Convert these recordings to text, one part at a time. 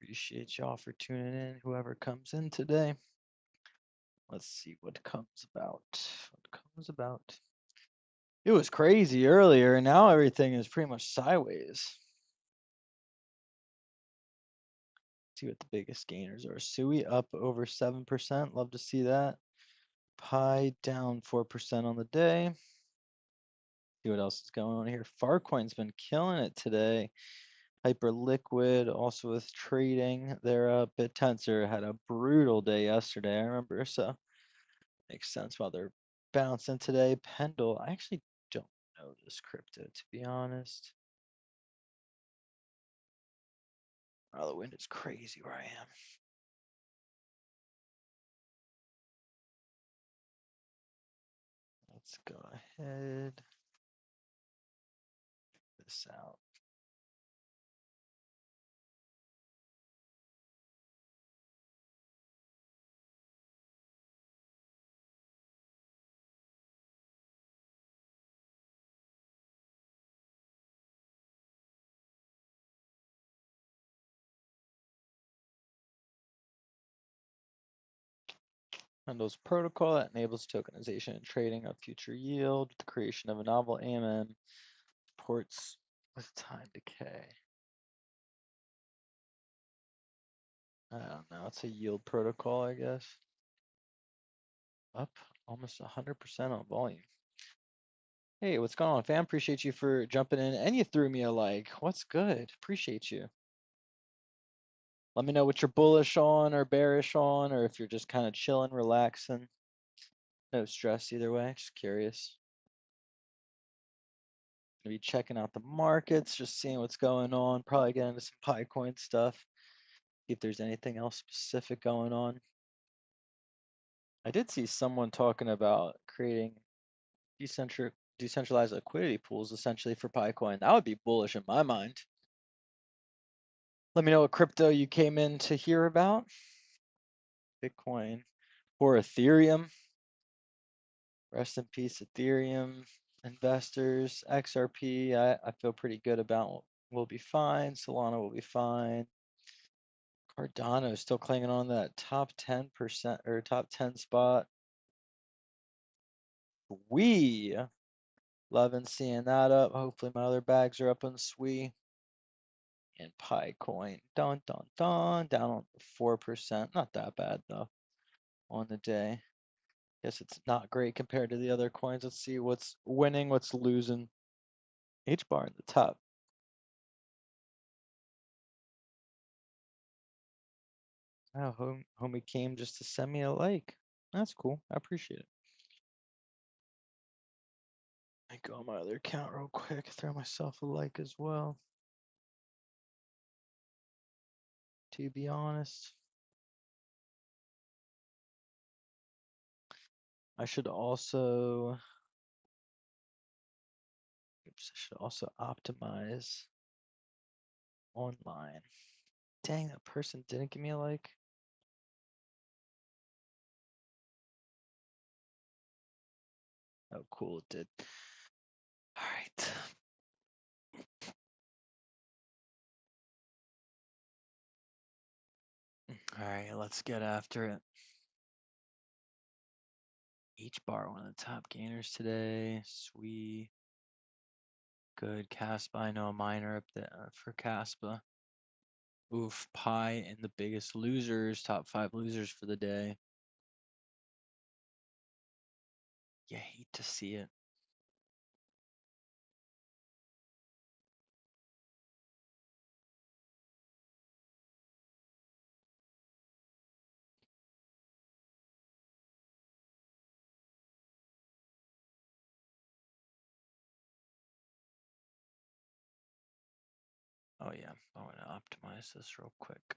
Appreciate y'all for tuning in, whoever comes in today. Let's see what comes about. What comes about. It was crazy earlier, and now everything is pretty much sideways. See what the biggest gainers are. SUI up over 7%. Love to see that. Pi down 4% on the day. See what else is going on here. Farcoin's been killing it today. Hyperliquid, also with trading. They're up. BitTensor had a brutal day yesterday, I remember, so makes sense why they're bouncing today. Pendle, I actually don't know this crypto, to be honest. Oh, the wind is crazy where I am. Let's go ahead. Check this out. Pendle's protocol that enables tokenization and trading of future yield with the creation of a novel AMM supports with time decay. I don't know. It's a yield protocol, I guess. Up almost 100% on volume. Hey, what's going on, fam? Appreciate you for jumping in. And you threw me a like. What's good? Appreciate you. Let me know what you're bullish on or bearish on, or if you're just kind of chilling, relaxing. No stress either way. Just curious. Gonna be checking out the markets, just seeing what's going on. Probably get into some Picoin stuff. See if there's anything else specific going on. I did see someone talking about creating decentralized liquidity pools essentially for Picoin. That would be bullish in my mind. Let me know what crypto you came in to hear about. Bitcoin or Ethereum. Rest in peace, Ethereum investors. XRP, I feel pretty good about. Will be fine. Solana will be fine. Cardano is still clinging on that top 10% or top 10 spot. We loving seeing that up. Hopefully my other bags are up on SUI. And Picoin, down on 4%. Not that bad though on the day. Guess it's not great compared to the other coins. Let's see what's winning, what's losing. H bar in the top. Oh, homie came just to send me a like. That's cool. I appreciate it. I go on my other account real quick, throw myself a like as well. To be honest, I should also optimize online. Dang, that person didn't give me a like. Oh, cool, it did. All right. All right, let's get after it. Each bar, one of the top gainers today. Sweet. Good. Caspa, I know a miner up there for Caspa. Oof, Pi and the biggest losers, top 5 losers for the day. You hate to see it. Oh yeah, I want to optimize this real quick.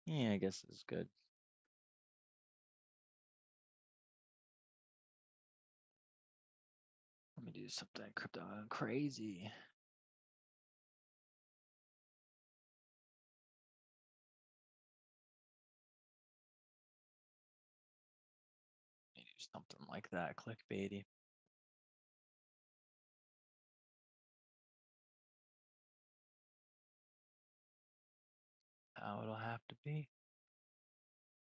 Yeah, I guess it's good. Let me do something crypto crazy. something like that, clickbaity. How it'll have to be.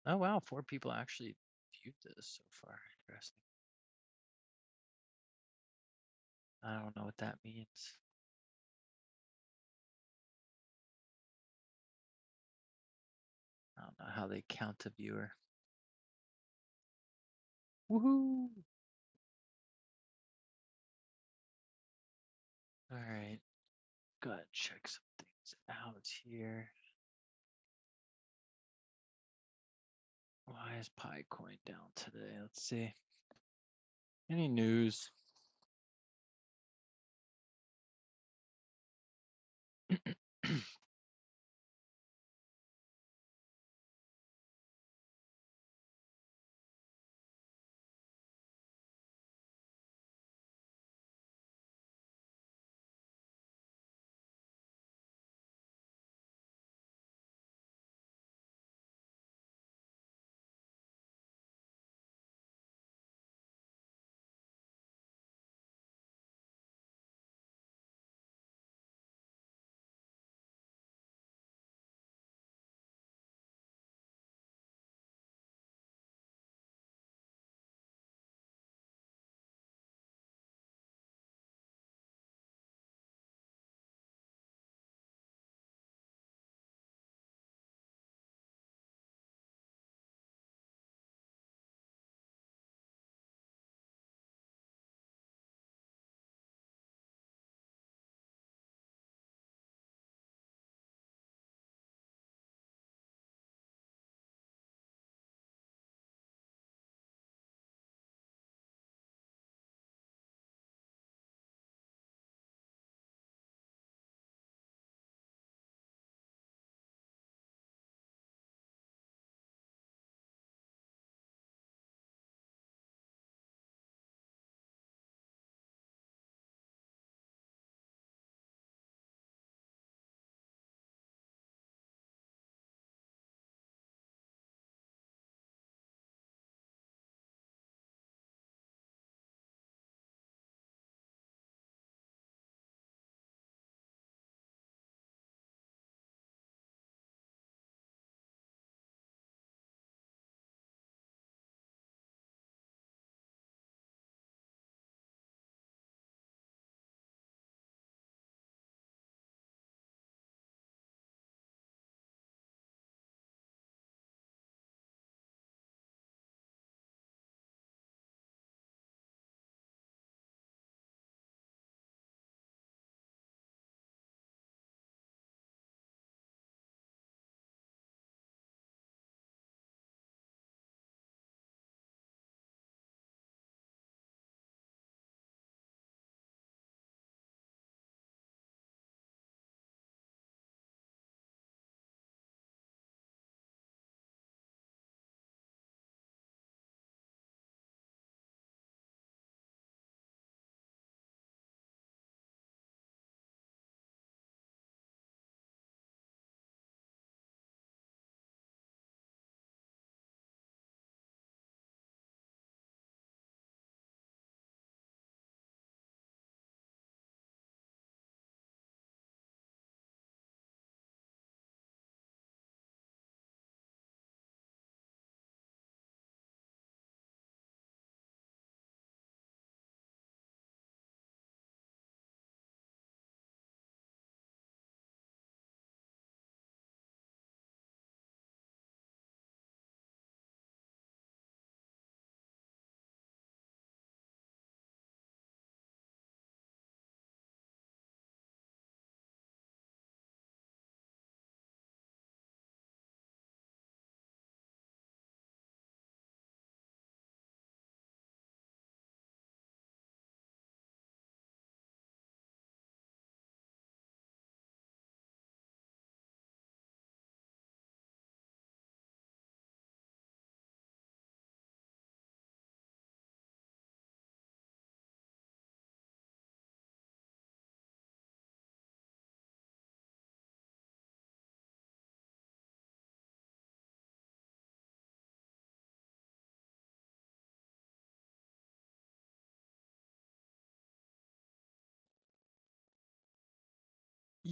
Oh wow, 4 people actually viewed this so far. Interesting. I don't know what that means. I don't know how they count a viewer. Woohoo! All right, gotta check some things out here. Why is Picoin down today? Let's see. Any news?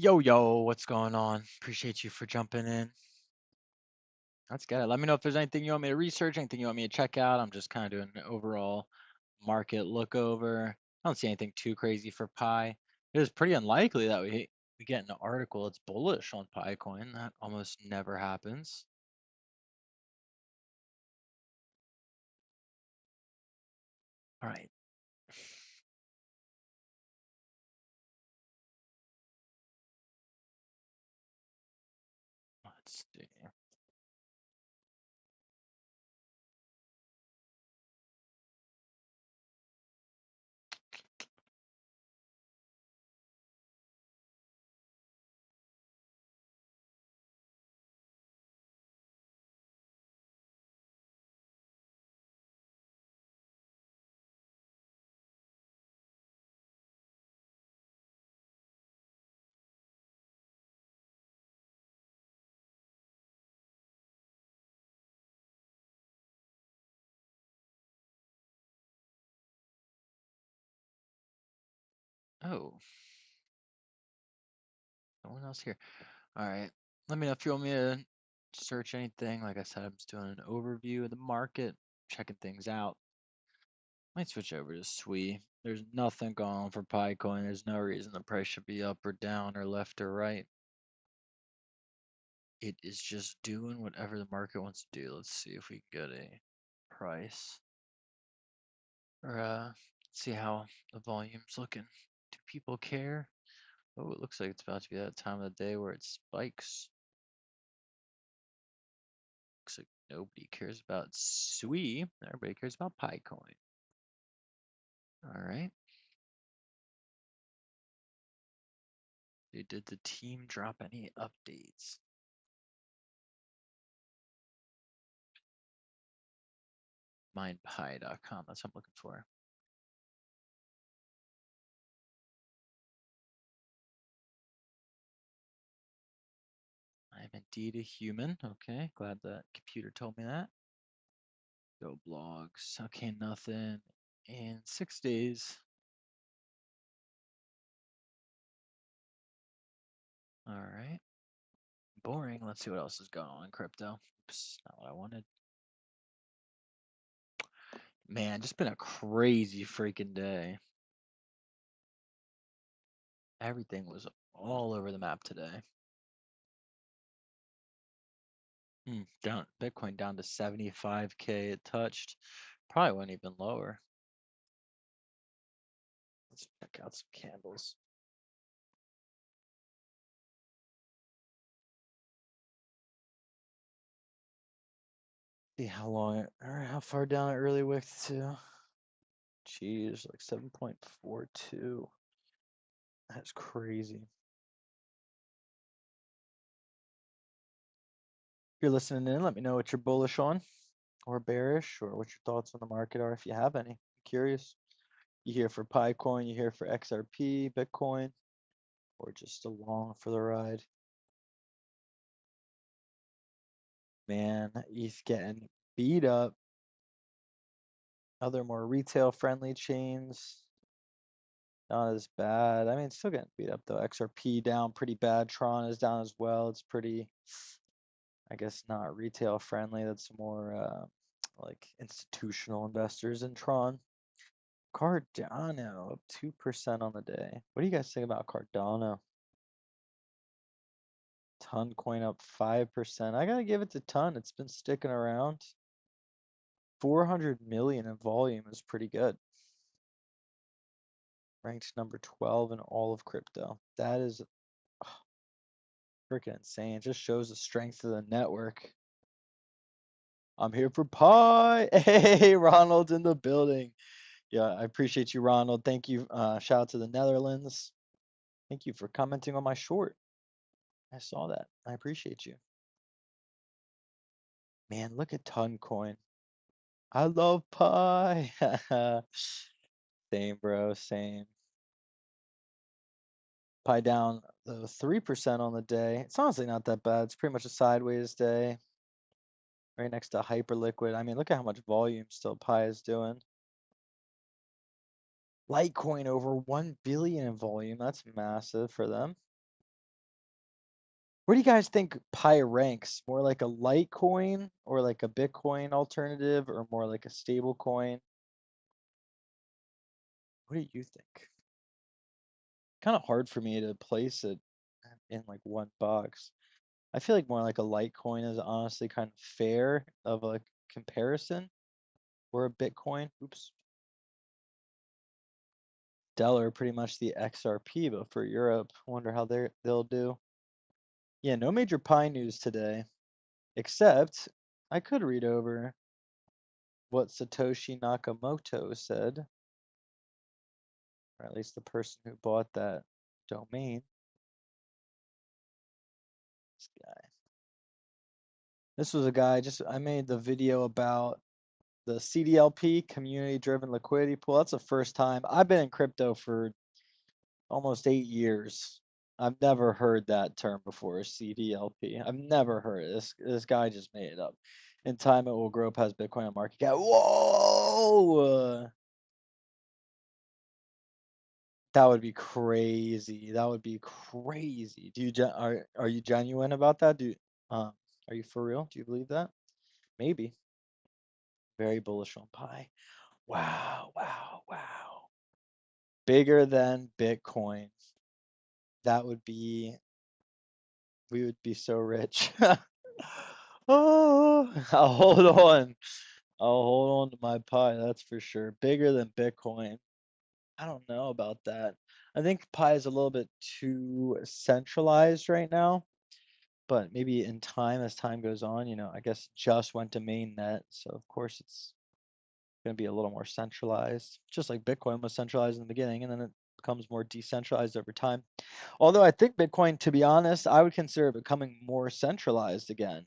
Yo, what's going on? Appreciate you for jumping in. Let's get it. Let me know if there's anything you want me to research, anything you want me to check out. I'm just kind of doing an overall market look over. I don't see anything too crazy for Pi. It is pretty unlikely that we get an article that's bullish on Pi coin. That almost never happens. All right. Let's see. Oh, no one else here. All right. Let me know if you want me to search anything. Like I said, I'm just doing an overview of the market, checking things out. Might switch over to SUI. There's nothing going on for Picoin. There's no reason the price should be up or down or left or right. It is just doing whatever the market wants to do. Let's see if we can get a price. Or see how the volume's looking. Do people care? Oh, it looks like it's about to be that time of the day where it spikes. Looks like nobody cares about SUI. Everybody cares about Picoin. All right. Did the team drop any updates? Mindpie.com. That's what I'm looking for. I am indeed a human. Okay, glad the computer told me that. Go blogs. Okay, nothing in 6 days. All right. Boring. Let's see what else is going on in crypto. Oops, not what I wanted. Man, just been a crazy freaking day. Everything was all over the map today. Down Bitcoin down to 75K. It touched. Probably went even lower. Let's check out some candles. See how long or how far down it really wicked to. Jeez, like 7.42. That's crazy. If you're listening in, let me know what you're bullish on or bearish or what your thoughts on the market are if you have any. I'm curious. You here for Picoin, you here for XRP, Bitcoin, or just along for the ride? Man, ETH getting beat up. Other more retail friendly chains, not as bad. I mean, it's still getting beat up though. XRP down pretty bad. Tron is down as well. It's pretty, I guess, not retail friendly. That's more like institutional investors in Tron. Cardano up 2% on the day. What do you guys think about Cardano? Ton coin up 5%. I gotta give it to Ton. It's been sticking around. 400 million in volume is pretty good. Ranked number 12 in all of crypto. That is freaking insane. It just shows the strength of the network. I'm here for Pi. Hey, Ronald's in the building. Yeah, I appreciate you, Ronald. Thank you. Shout out to the Netherlands. Thank you for commenting on my short. I saw that. I appreciate you. Man, look at Ton Coin. I love Pi. Same, bro. Same. Pi down the 3% on the day. It's honestly not that bad. It's pretty much a sideways day. Right next to Hyperliquid. I mean, look at how much volume still Pi is doing. Litecoin over 1 billion in volume. That's massive for them. Where do you guys think Pi ranks? More like a Litecoin or like a Bitcoin alternative or more like a stable coin? What do you think? Kind of hard for me to place it in like one box. I feel like more like a Litecoin is honestly kind of fair of a comparison, or a Bitcoin. Oops. Stellar, pretty much the XRP, but for Europe. Wonder how they'll do. Yeah, no major Pi news today, except I could read over what Satoshi Nakamoto said, or at least the person who bought that domain. This guy. This was a guy, I made the video about the CDLP, community driven liquidity pool. That's the first time. I've been in crypto for almost 8 years. I've never heard that term before, CDLP. I've never heard it. This guy just made it up. In time, it will grow past Bitcoin on market cap. Whoa! That would be crazy. That would be crazy. Are you genuine about that? Um are you for real? Do you believe that? Maybe. Very bullish on Pi. Wow, wow, wow. Bigger than Bitcoin. That would be, we would be so rich. Oh, I'll hold on. I'll hold on to my Pi, that's for sure. Bigger than Bitcoin. I don't know about that. I think Pi is a little bit too centralized right now, but maybe in time, as time goes on, I guess it just went to mainnet, so of course it's going to be a little more centralized, just like Bitcoin was centralized in the beginning, and then it becomes more decentralized over time. Although I think Bitcoin, to be honest, I would consider becoming more centralized again.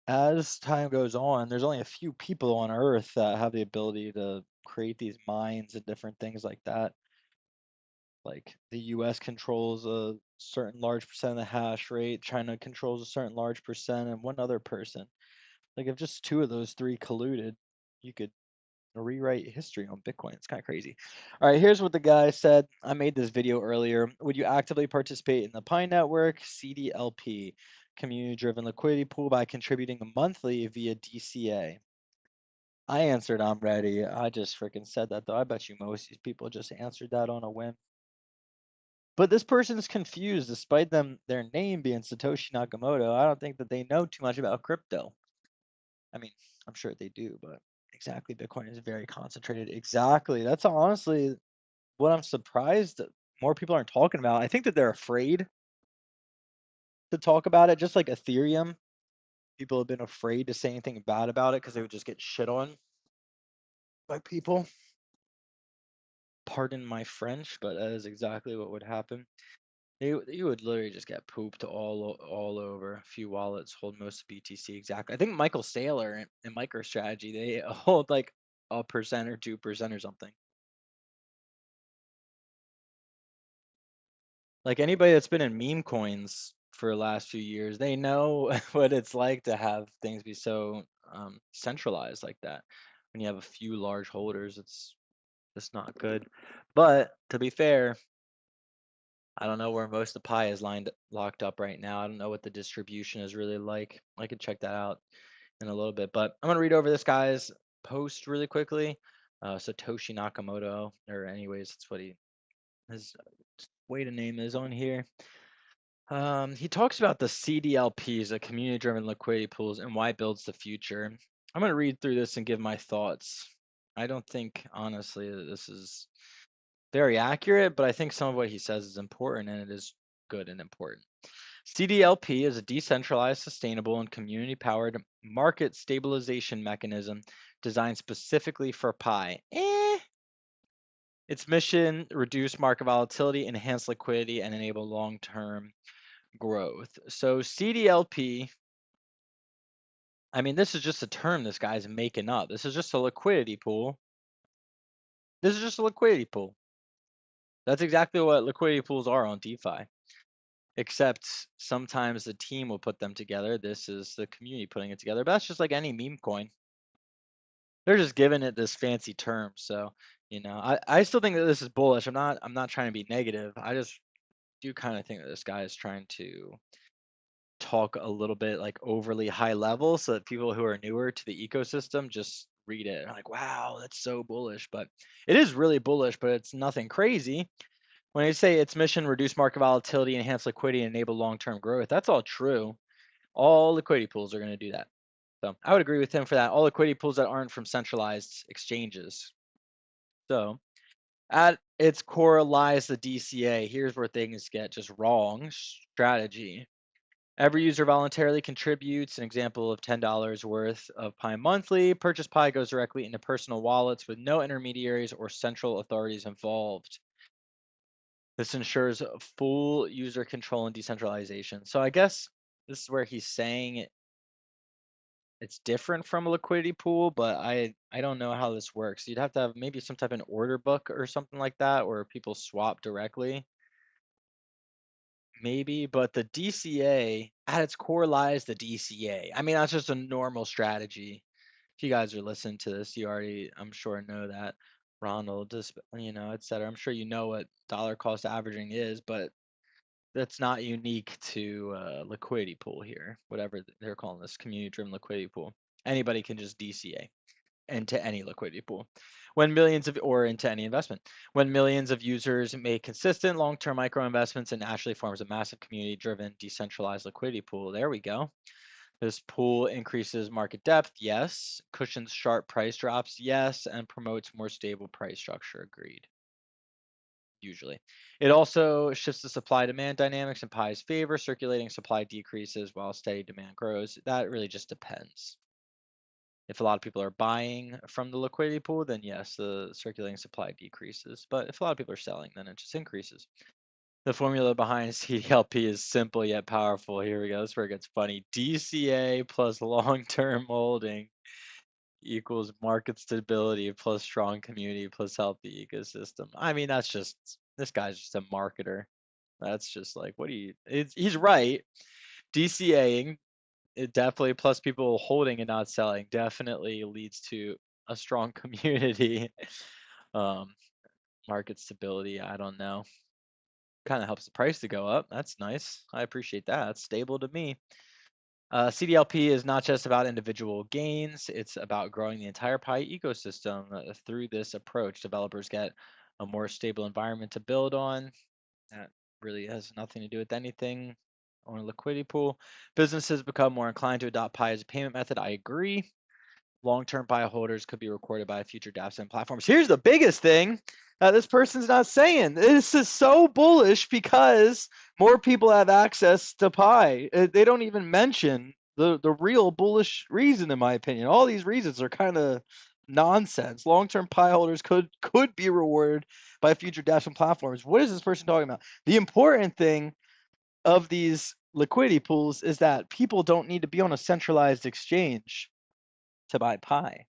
As time goes on, there's only a few people on Earth that have the ability to create these mines and different things like that. Like the US controls a certain large percent of the hash rate, China controls a certain large percent, and one other person. Like if just two of those three colluded, you could rewrite history on Bitcoin. It's kind of crazy. All right, here's what the guy said. I made this video earlier. Would you actively participate in the Pi Network, CDLP, community-driven liquidity pool by contributing monthly via DCA? I answered I'm ready. I just freaking said that though. I bet you most of these people just answered that on a whim. But this person is confused despite their name being Satoshi Nakamoto. I don't think that they know too much about crypto. I mean, I'm sure they do, but exactly, Bitcoin is very concentrated. Exactly. That's honestly what I'm surprised that more people aren't talking about. I think that they're afraid to talk about it, just like Ethereum. People have been afraid to say anything bad about it because they would just get shit on by people. Pardon my French, but that is exactly what would happen. You would literally just get pooped all over. A few wallets hold most of BTC. Exactly. I think Michael Saylor and MicroStrategy, they hold like 1% or 2% or something. Like anybody that's been in meme coins for the last few years, they know what it's like to have things be so centralized like that. When you have a few large holders, it's just not good. But to be fair, I don't know where most of the Pi is locked up right now. I don't know what the distribution is really like. I could check that out in a little bit. But I'm gonna read over this guy's post really quickly. Satoshi Nakamoto, or anyways, that's what his way to name is on here. He talks about the CDLPs, the community-driven liquidity pools, and why it builds the future. I'm going to read through this and give my thoughts. I don't think, honestly, that this is very accurate, but I think some of what he says is important, and it is good and important. CDLP is a decentralized, sustainable, and community-powered market stabilization mechanism designed specifically for Pi. Its mission, reduce market volatility, enhance liquidity, and enable long-term growth. So CDLP, I mean, this is just a term this guy's making up. This is just a liquidity pool. This is just a liquidity pool. That's exactly what liquidity pools are on DeFi. Except sometimes the team will put them together. This is the community putting it together. But that's just like any meme coin. They're just giving it this fancy term. So, I still think that this is bullish. I'm not trying to be negative. do kind of think that this guy is trying to talk a little bit like overly high level so that people who are newer to the ecosystem just read it and are like, wow, that's so bullish. But it is really bullish, but it's nothing crazy. When I say its mission, reduce market volatility, enhance liquidity, and enable long-term growth, that's all true. All liquidity pools are going to do that. So I would agree with him for that. All liquidity pools that aren't from centralized exchanges. So at its core lies the DCA. Here's where things get just wrong. Strategy. Every user voluntarily contributes an example of $10 worth of Pi monthly. Purchase Pi goes directly into personal wallets with no intermediaries or central authorities involved. This ensures full user control and decentralization. So I guess this is where he's saying it's different from a liquidity pool, but I don't know how this works. You'd have to have maybe some type of order book or something like that, or people swap directly. Maybe, but the DCA, at its core lies the DCA. I mean, that's just a normal strategy. If you guys are listening to this, you already, I'm sure, know that. Ronald, just, et cetera. I'm sure you know what dollar cost averaging is, but that's not unique to liquidity pool here, whatever they're calling this, community-driven liquidity pool. Anybody can just DCA into any liquidity pool or into any investment. When millions of users make consistent long-term micro investments, it naturally forms a massive community-driven decentralized liquidity pool. There we go. This pool increases market depth, yes. Cushions sharp price drops, yes. And promotes more stable price structure, agreed. Usually. It also shifts the supply-demand dynamics in Pi's favor. Circulating supply decreases while steady demand grows. That really just depends. If a lot of people are buying from the liquidity pool, then yes, the circulating supply decreases. But if a lot of people are selling, then it just increases. The formula behind CDLP is simple yet powerful. Here we go. This is where it gets funny. DCA plus long-term holding equals market stability plus strong community plus healthy ecosystem. I mean, this guy's just a marketer. That's just like, he's right. DCAing, it definitely, plus people holding and not selling, definitely leads to a strong community. Market stability, I don't know. Kind of helps the price to go up. That's nice. I appreciate that. That's stable to me. CDLP is not just about individual gains, it's about growing the entire Pi ecosystem. Through this approach, developers get a more stable environment to build on. That really has nothing to do with anything on a liquidity pool. Businesses become more inclined to adopt Pi as a payment method. I agree. Long-term Pi holders could be recorded by future dApps and platforms. Here's the biggest thing that this person's not saying. This is so bullish because more people have access to Pi. They don't even mention the real bullish reason, in my opinion. All these reasons are kind of nonsense. Long-term Pi holders could be rewarded by future dApps and platforms. What is this person talking about? The important thing of these liquidity pools is that people don't need to be on a centralized exchange to buy Pi.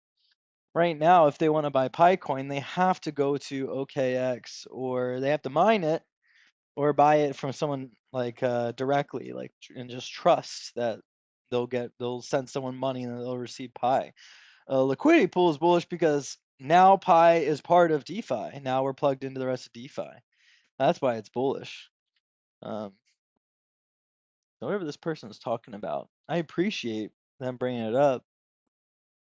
Right now, if they want to buy Pi coin, they have to go to OKX or they have to mine it or buy it from someone like directly, and just trust that they'll send someone money and they'll receive Pi. Liquidity pool is bullish because now Pi is part of DeFi. Now we're plugged into the rest of DeFi. That's why it's bullish. Whatever this person is talking about, I appreciate them bringing it up,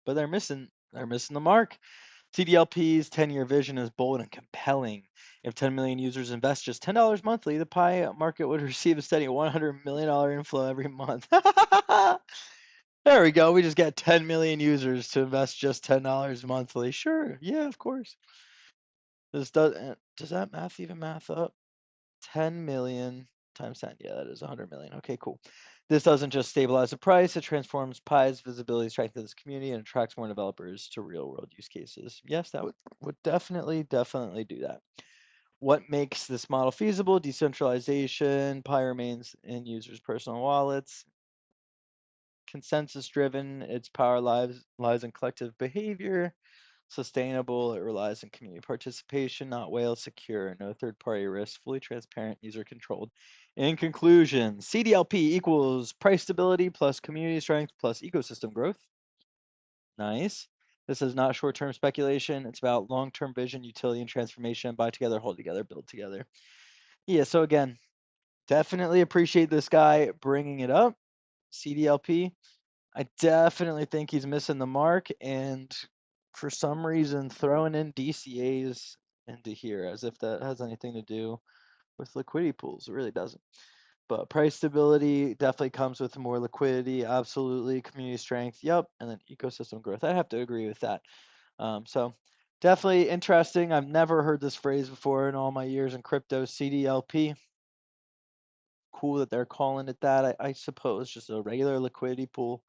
but they're missing the mark. CDLP's 10-year vision is bold and compelling. If 10 million users invest just $10 monthly, the Pi market would receive a steady $100 million inflow every month. There we go. We just get 10 million users to invest just $10 monthly. Sure. Yeah, of course. Does that math even math up? 10 million times 10. Yeah, that is 100 million. Okay, cool. This doesn't just stabilize the price, it transforms Pi's visibility, strengthens the community, and attracts more developers to real world use cases. Yes, that would definitely do that. What makes this model feasible? Decentralization. Pi remains in users' personal wallets. Consensus driven. Its power lies in collective behavior. Sustainable, it relies on community participation, not whale secure, no third-party risk, fully transparent, user-controlled. In conclusion, CDLP equals price stability plus community strength plus ecosystem growth. Nice. This is not short-term speculation. It's about long-term vision, utility, and transformation. Buy together, hold together, build together. Yeah, so again, Definitely appreciate this guy bringing it up. CDLP. I definitely think he's missing the mark, and for some reason throwing in DCAs into here as if that has anything to do with liquidity pools. It really doesn't. But price stability definitely comes with more liquidity. Absolutely. Community strength. Yep. And then ecosystem growth. I have to agree with that. So definitely interesting. I've never heard this phrase before in all my years in crypto. CDLP. Cool that they're calling it that. I suppose just a regular liquidity pool.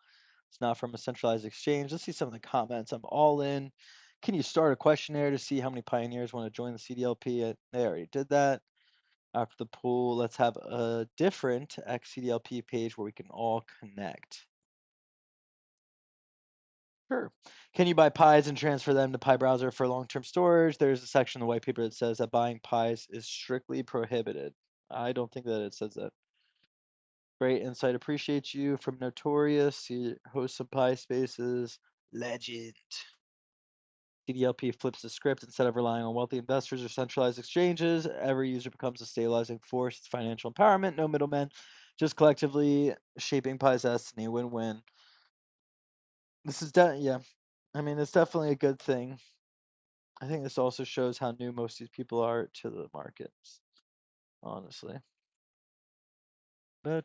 It's not from a centralized exchange. Let's see some of the comments. I'm all in. Can you start a questionnaire to see how many pioneers want to join the CDLP? They already did that. After the pool, let's have a different XCDLP page where we can all connect. Sure. Can you buy pies and transfer them to Pi browser for long-term storage? There's a section in the white paper that says that buying pies is strictly prohibited. I don't think that it says that. Great insight. Appreciate you from Notorious. He hosts some Pi spaces. Legend. CDLP flips the script. Instead of relying on wealthy investors or centralized exchanges, every user becomes a stabilizing force. It's financial empowerment, no middlemen, just collectively shaping Pi's destiny. Win-win. This is yeah. I mean, it's definitely a good thing. I think this also shows how new most of these people are to the markets, honestly. Bro,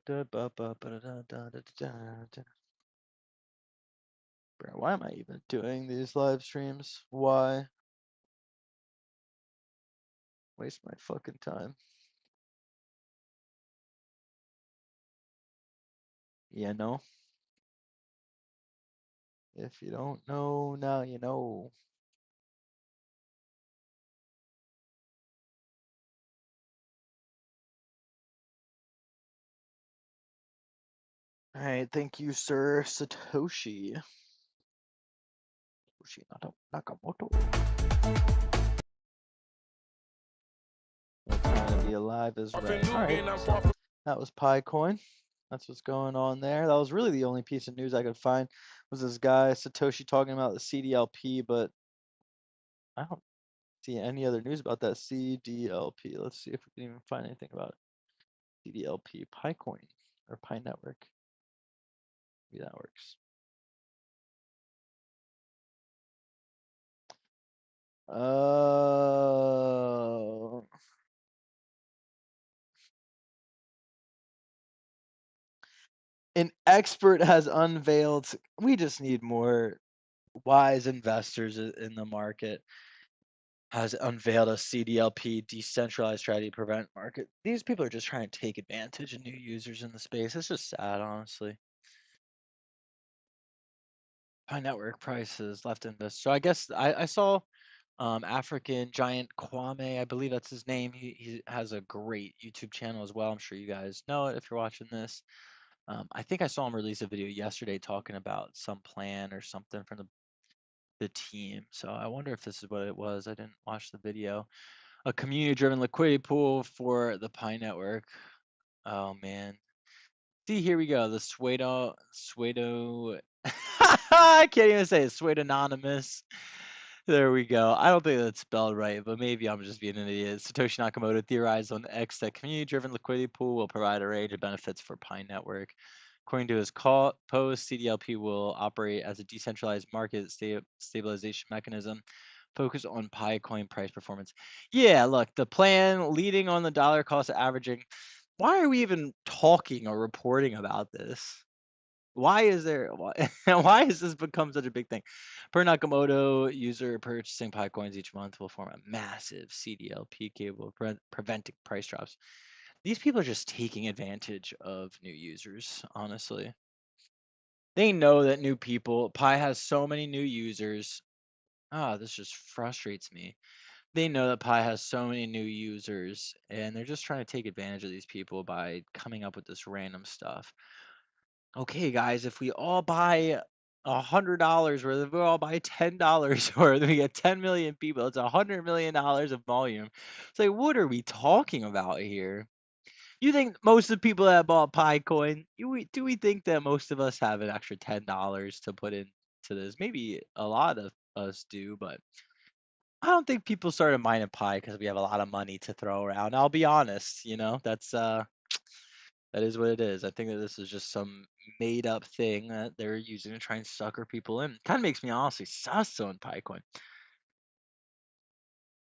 why am I even doing these live streams? Why? Waste my fucking time. Yeah, no. If you don't know, now you know. All right, thank you, sir. Satoshi. Satoshi Nakamoto. What time to be alive is right. All right, so that was Picoin. That's what's going on there. That was really the only piece of news I could find was this guy Satoshi talking about the CDLP, but I don't see any other news about that CDLP. Let's see if we can even find anything about it. CDLP, Picoin, or Pi Network. Maybe that works. An expert has unveiled, we just need more wise investors in the market, has unveiled a CDLP, decentralized strategy to prevent market. These people are just trying to take advantage of new users in the space. It's just sad, honestly. Pi network prices left invest. So I guess I saw African Giant Kwame, I believe that's his name. He has a great YouTube channel as well. I'm sure you guys know it if you're watching this. I think I saw him release a video yesterday talking about some plan or something from the team. So I wonder if this is what it was. I didn't watch the video. A community-driven liquidity pool for the Pi network. Oh man. See, here we go. The Suedo. I can't even say it. Suedo Anonymous. There we go. I don't think that's spelled right, but maybe I'm just being an idiot. Satoshi Nakamoto theorized on X that community-driven liquidity pool will provide a range of benefits for Pi Network. According to his post, CDLP will operate as a decentralized market stabilization mechanism focused on Pi coin price performance. Yeah, look, the plan leading on the dollar cost averaging. Why are we even talking or reporting about this? Why is there why has this become such a big thing? Per Nakamoto, user purchasing Pi coins each month will form a massive CDLP cable preventing price drops. These people are just taking advantage of new users, honestly. They know that new people, Pi has so many new users. This just frustrates me. They know that Pi has so many new users, and they're just trying to take advantage of these people by coming up with this random stuff. Okay, guys, if we all buy $100 worth, if we all buy $10 worth, we get 10 million people. It's $100 million of volume. It's like, what are we talking about here? You think most of the people that bought Picoin, do we think that most of us have an extra $10 to put into this? Maybe a lot of us do, but I don't think people started mining Pi because we have a lot of money to throw around. I'll be honest, that's That is what it is. I think that this is just some made up thing that they're using to try and sucker people in. Kind of makes me honestly sus on Picoin.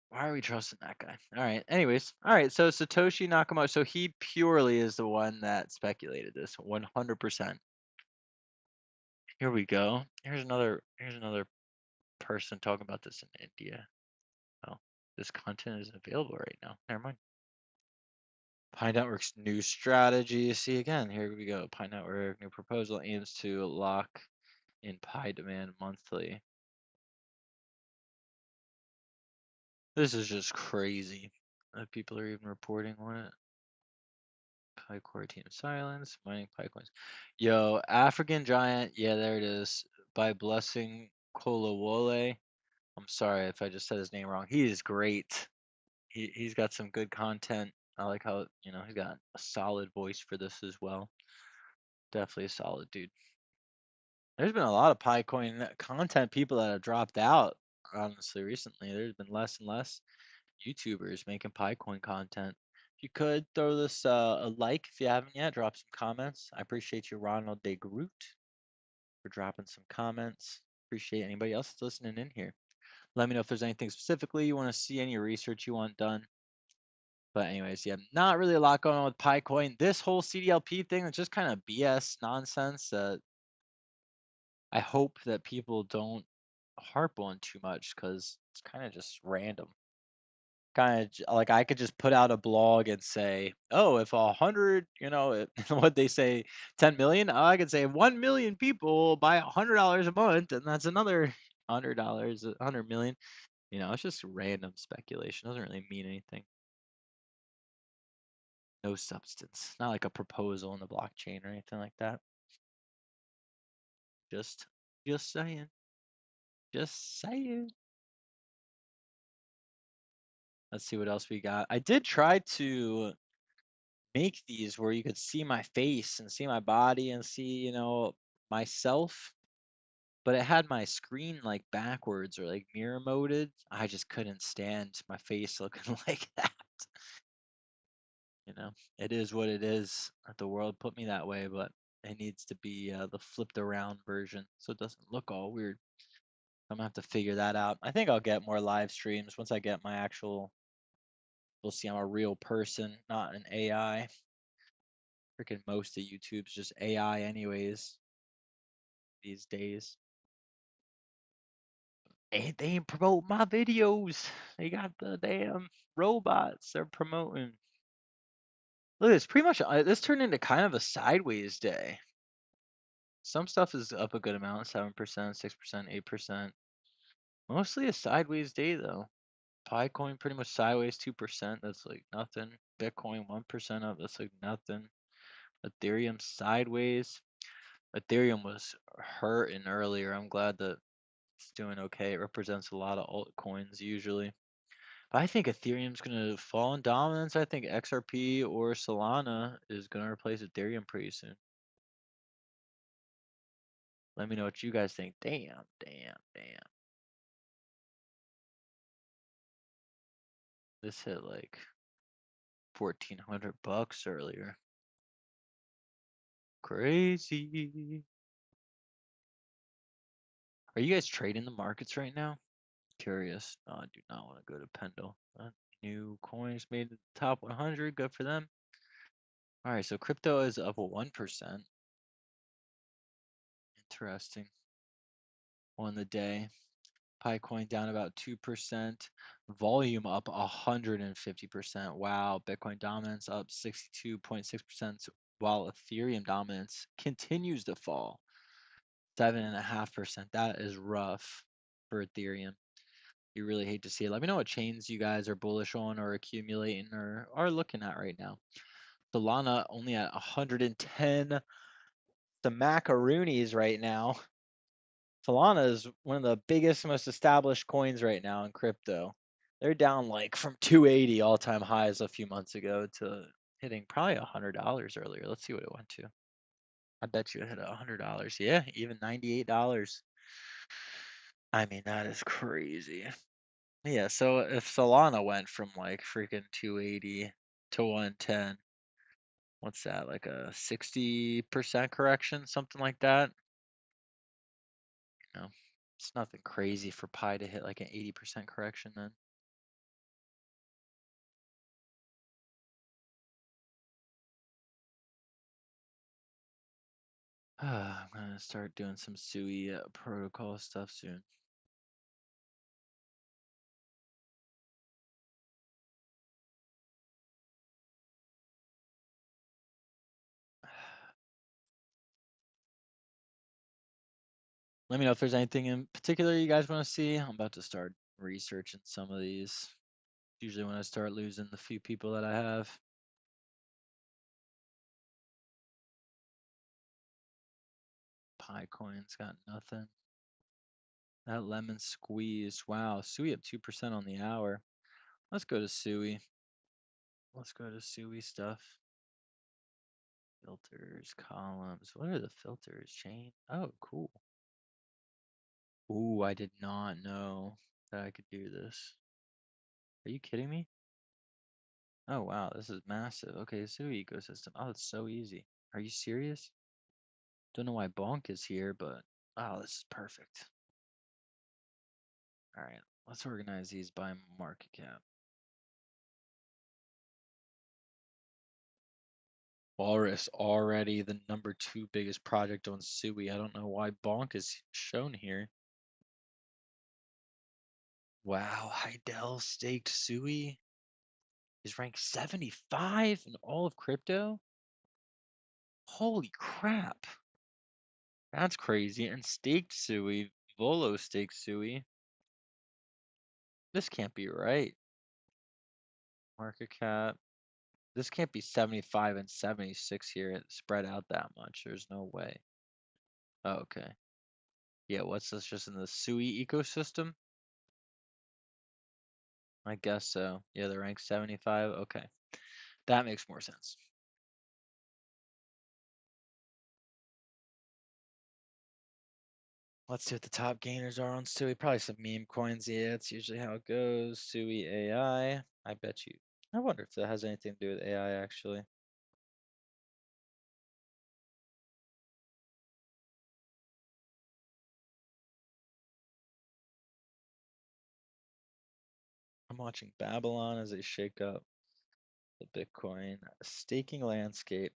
Why are we trusting that guy? All right. Anyways, all right. So Satoshi Nakamoto. So he purely is the one that speculated this 100%. Here we go. Here's another person talking about this in India. Oh, this content isn't available right now. Never mind. Pi Network's new strategy. See again, here we go. Pi Network new proposal aims to lock in Pi demand monthly. This is just crazy that people are even reporting on it. Pi core team silence, mining Pi coins. Yo, African Giant, yeah, there it is. By Blessing Kolawole. I'm sorry if I just said his name wrong. He is great. He's got some good content. I like how, he's got a solid voice for this as well. Definitely a solid dude. There's been a lot of Picoin content people that have dropped out, honestly, recently. There's been less and less YouTubers making Picoin content. If you could throw this a like if you haven't yet, drop some comments. I appreciate you, Ronald De Groot, for dropping some comments. Appreciate anybody else that's listening in here. Let me know if there's anything specifically you want to see, any research you want done. But anyways, yeah, not really a lot going on with Picoin. This whole CDLP thing is just kind of BS nonsense. I hope that people don't harp on too much because it's kind of just random. Kind of like I could just put out a blog and say, oh, if 100, what they say, 10 million, I could say 1 million people buy $100 a month, and that's another $100, 100 million. It's just random speculation. Doesn't really mean anything. No substance. Not like a proposal in the blockchain or anything like that. Just, just saying. Just saying. Let's see what else we got. I did try to make these where you could see my face and see my body and see, myself, but it had my screen like backwards or like mirror moded. I just couldn't stand my face looking like that. It is what it is. The world put me that way, but it needs to be the flipped around version so it doesn't look all weird. I'm gonna have to figure that out. I think I'll get more live streams once I get my actual. We'll see I'm a real person, not an AI. Freaking most of YouTube's just AI anyways these days. And they ain't promote my videos. They got the damn robots they're promoting. Look, it's pretty much this turned into kind of a sideways day. Some stuff is up a good amount, 7%, 6%, 8%. Mostly a sideways day though. Picoin pretty much sideways 2%. That's like nothing. Bitcoin 1% up. That's like nothing. Ethereum sideways. Ethereum was hurting earlier. I'm glad that it's doing okay. It represents a lot of altcoins usually. But I think Ethereum's gonna fall in dominance. I think XRP or Solana is gonna replace Ethereum pretty soon. Let me know what you guys think. Damn, damn, damn. This hit like $1,400 earlier. Crazy. Are you guys trading the markets right now? Curious. No, I do not want to go to Pendle. New coins made the top 100. Good for them. All right, so crypto is up 1%. Interesting. On the day. Picoin down about 2%. Volume up 150%. Wow. Bitcoin dominance up 62.6%, while Ethereum dominance continues to fall 7.5%. That is rough for Ethereum. You really hate to see it. Let me know what chains you guys are bullish on or accumulating or are looking at right now. Solana only at 110. The macaroonies right now. Solana is one of the biggest, most established coins right now in crypto. They're down like from 280 all-time highs a few months ago to hitting probably $100 earlier. Let's see what it went to. I bet you it hit $100. Yeah, even $98. I mean, that is crazy. Yeah, so if Solana went from like freaking 280 to 110, What's that, like a 60% correction, something like that? You know, it's nothing crazy for Pi to hit like an 80% correction then. I'm gonna start doing some SUI protocol stuff soon. Let me know if there's anything in particular you guys want to see. I'm about to start researching some of these. Usually when I start losing the few people that I have. Pi coin's got nothing. That lemon squeeze. Wow, SUI up 2% on the hour. Let's go to SUI. Let's go to SUI stuff. Filters, columns. What are the filters? Chain. Oh, cool. Ooh, I did not know that I could do this. Are you kidding me? Oh, wow, this is massive. Okay, SUI ecosystem. Oh, it's so easy. Are you serious? Don't know why Bonk is here, but oh, this is perfect. All right, let's organize these by market cap. Walrus already the number 2 biggest project on SUI. I don't know why Bonk is shown here. Wow, Heidel staked SUI is ranked 75 in all of crypto. Holy crap. That's crazy. And staked SUI, Volo staked SUI. This can't be right. Market cap. This can't be 75 and 76 here spread out that much. There's no way. Oh, okay. Yeah, what's this just in the SUI ecosystem? I guess so. Yeah, they're ranked 75. Okay. That makes more sense. Let's see what the top gainers are on SUI. Probably some meme coins. Yeah, that's usually how it goes. SUI AI. I bet you. I wonder if that has anything to do with AI actually. I'm watching Babylon as they shake up the Bitcoin staking landscape.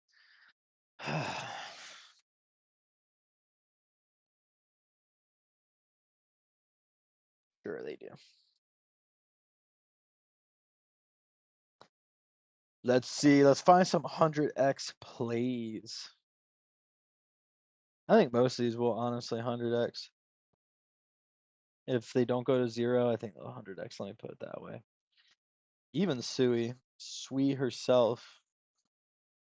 Sure they do. Let's see. Let's find some 100x plays. I think most of these will honestly 100x. If they don't go to 0, I think they'll 100x. Let me put it that way. Even Sui herself,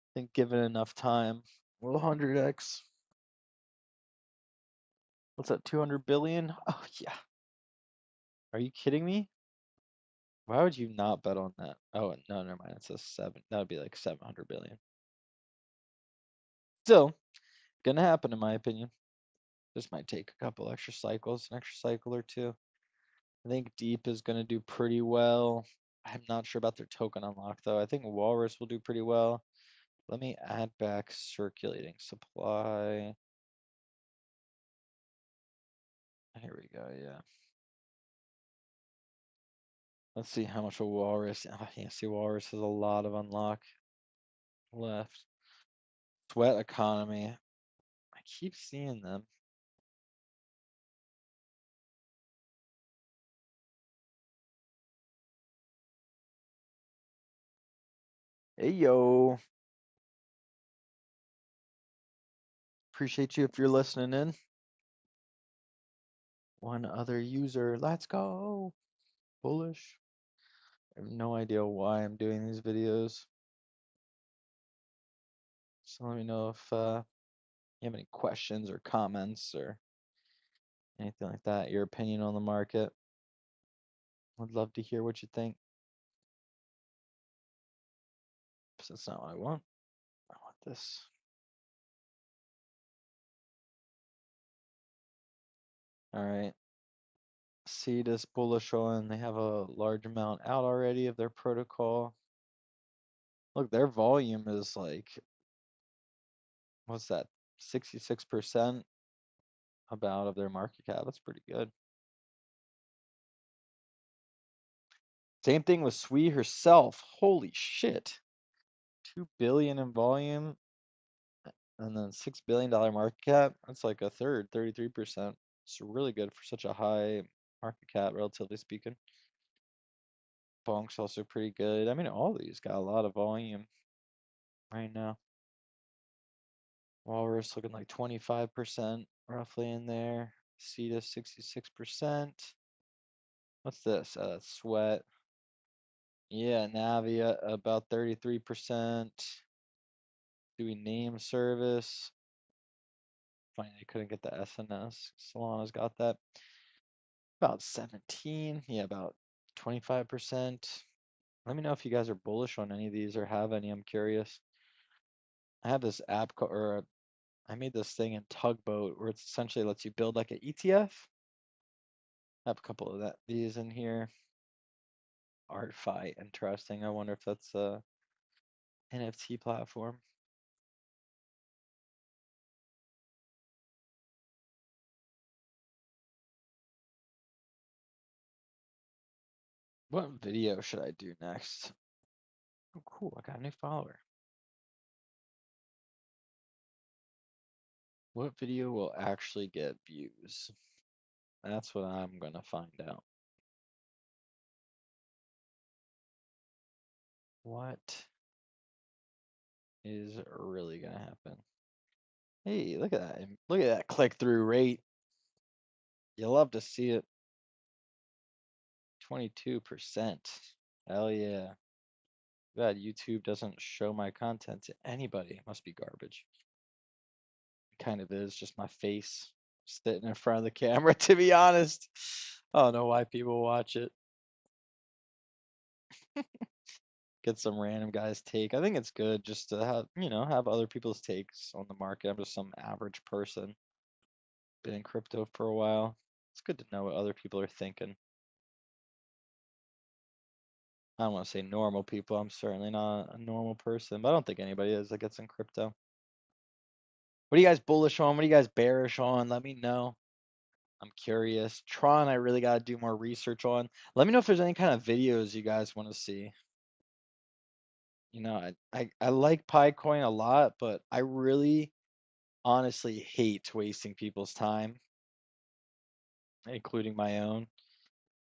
I think given enough time, will 100x. What's that, 200 billion? Oh, yeah. Are you kidding me? Why would you not bet on that? Oh, no, never mind. It's a 7. That would be like 700 billion. Still, gonna happen in my opinion. This might take a couple extra cycles, an extra cycle or two. I think Deep is gonna do pretty well. I'm not sure about their token unlock though. I think Walrus will do pretty well. Let me add back circulating supply. Here we go, yeah. Let's see how much a Walrus. Oh, yeah, see, Walrus has a lot of unlock left. Sweat economy. I keep seeing them. Hey, yo. Appreciate you if you're listening in. One other user. Let's go. Bullish. I have no idea why I'm doing these videos. So let me know if you have any questions or comments or anything like that. Your opinion on the market. Would love to hear what you think. That's not what I want. I want this. All right. Seed is bullish on. They have a large amount out already of their protocol. Look, their volume is like, what's that? 66% about of their market cap. That's pretty good. Same thing with SUI herself. Holy shit. 2 billion in volume and then $6 billion market cap. That's like a third, 33%. It's really good for such a high market cap, relatively speaking. Bonk's also pretty good. I mean, all these got a lot of volume right now. Walrus looking like 25% roughly in there. Ceta 66%. What's this? Sweat. Yeah, Navia about 33%. Doing name service. Funny they couldn't get the SNS. Solana's got that. About 17. Yeah, about 25%. Let me know if you guys are bullish on any of these or have any. I'm curious. I have this app or I made this thing in Tugboat where it essentially lets you build like an ETF. I have a couple of these in here. ArtFi, interesting. I wonder if that's a NFT platform. What video should I do next? Oh, cool. I got a new follower. What video will actually get views? That's what I'm going to find out. What is really going to happen? Hey, look at that. Look at that click-through rate. You love to see it. 22%. Hell yeah. Glad YouTube doesn't show my content to anybody. It must be garbage. It kind of is, just my face sitting in front of the camera, to be honest. I don't know why people watch it. Get some random guy's take. I think it's good just to have, have other people's takes on the market. I'm just some average person. Been in crypto for a while. It's good to know what other people are thinking. I don't want to say normal people. I'm certainly not a normal person, but I don't think anybody is that gets in crypto. What are you guys bullish on? What are you guys bearish on? Let me know. I'm curious. Tron, I really got to do more research on. Let me know if there's any kind of videos you guys want to see. I like Picoin a lot, but I really honestly hate wasting people's time, including my own.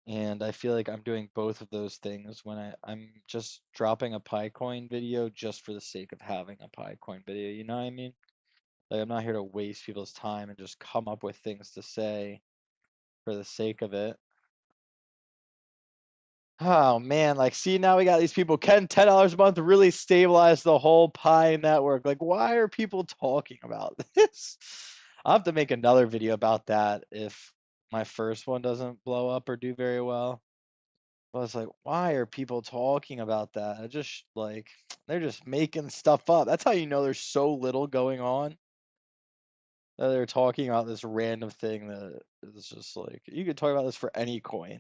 And I feel like I'm doing both of those things when I'm just dropping a Picoin video just for the sake of having a Picoin video. You know what I mean? Like I'm not here to waste people's time and just come up with things to say for the sake of it. Oh man, like see now we got these people. Can $10 a month really stabilize the whole Pi network? Like why are people talking about this? I'll have to make another video about that if my first one doesn't blow up or do very well. But it's like, why are people talking about that? I just like they're just making stuff up. That's how you know there's so little going on. That they're talking about this random thing that is just like you could talk about this for any coin.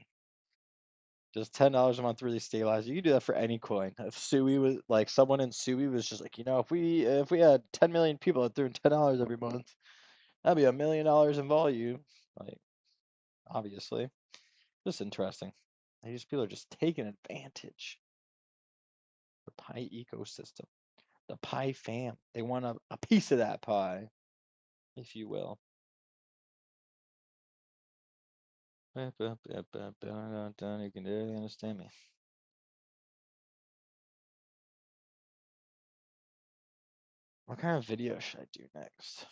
Just $10 a month really stabilize. You can do that for any coin. If SUI was like someone in SUI was just like, if we had 10 million people that threw in $10 every month, that'd be $1 million in volume. Like, obviously, just interesting. These people are just taking advantage of the Pi ecosystem, the Pi fam. They want a piece of that pie, if you will. You can barely understand me. What kind of video should I do next?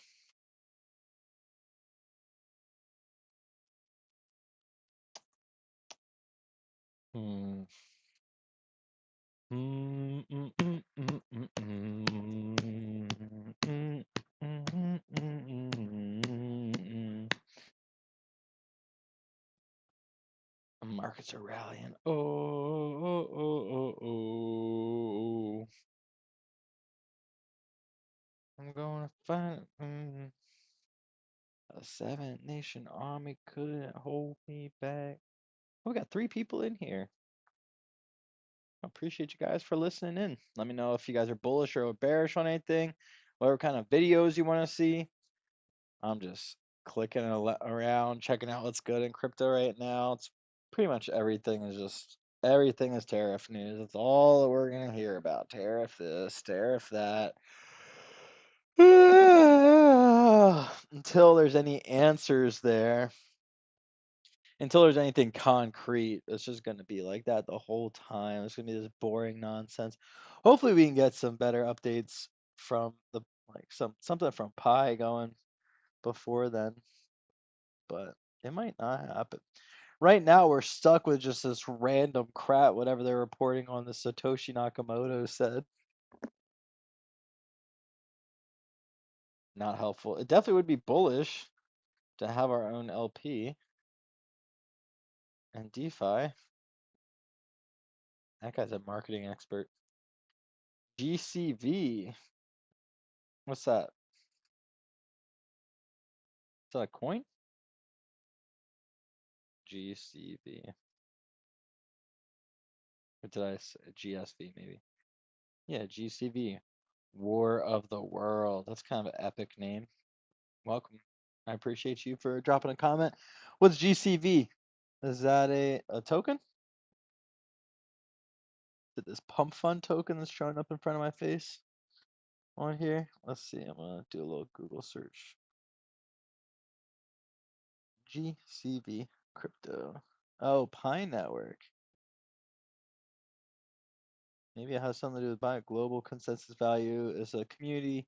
Hmm. Markets are rallying. Oh. I'm gonna find a 7-nation army couldn't hold me back. Oh, we got 3 people in here. appreciate you guys for listening in. Let me know if you guys are bullish or bearish on anything, whatever kind of videos you want to see. I'm just clicking around, checking out what's good in crypto right now. It's pretty much everything is tariff news. That's all that we're gonna hear about. Tariff this, tariff that. Until there's any answers there, until there's anything concrete, it's just gonna be like that the whole time. It's gonna be this boring nonsense. Hopefully we can get some better updates from the something from Pi going before then, but it might not happen. Right now we're stuck with just this random crap, whatever they're reporting on the Satoshi Nakamoto said. Not helpful. It definitely would be bullish to have our own LP and DeFi. That guy's a marketing expert. GCV. What's that? Is that a coin? GCV. Or did I say GSV maybe? Yeah, GCV. War of the World. That's kind of an epic name. Welcome. I appreciate you for dropping a comment. What's GCV? Is that a token? Is it this pump fund token that's showing up in front of my face on here? Let's see. I'm gonna do a little Google search. GCV crypto. Oh, Pi Network. Maybe it has something to do with buying. Global consensus value is a community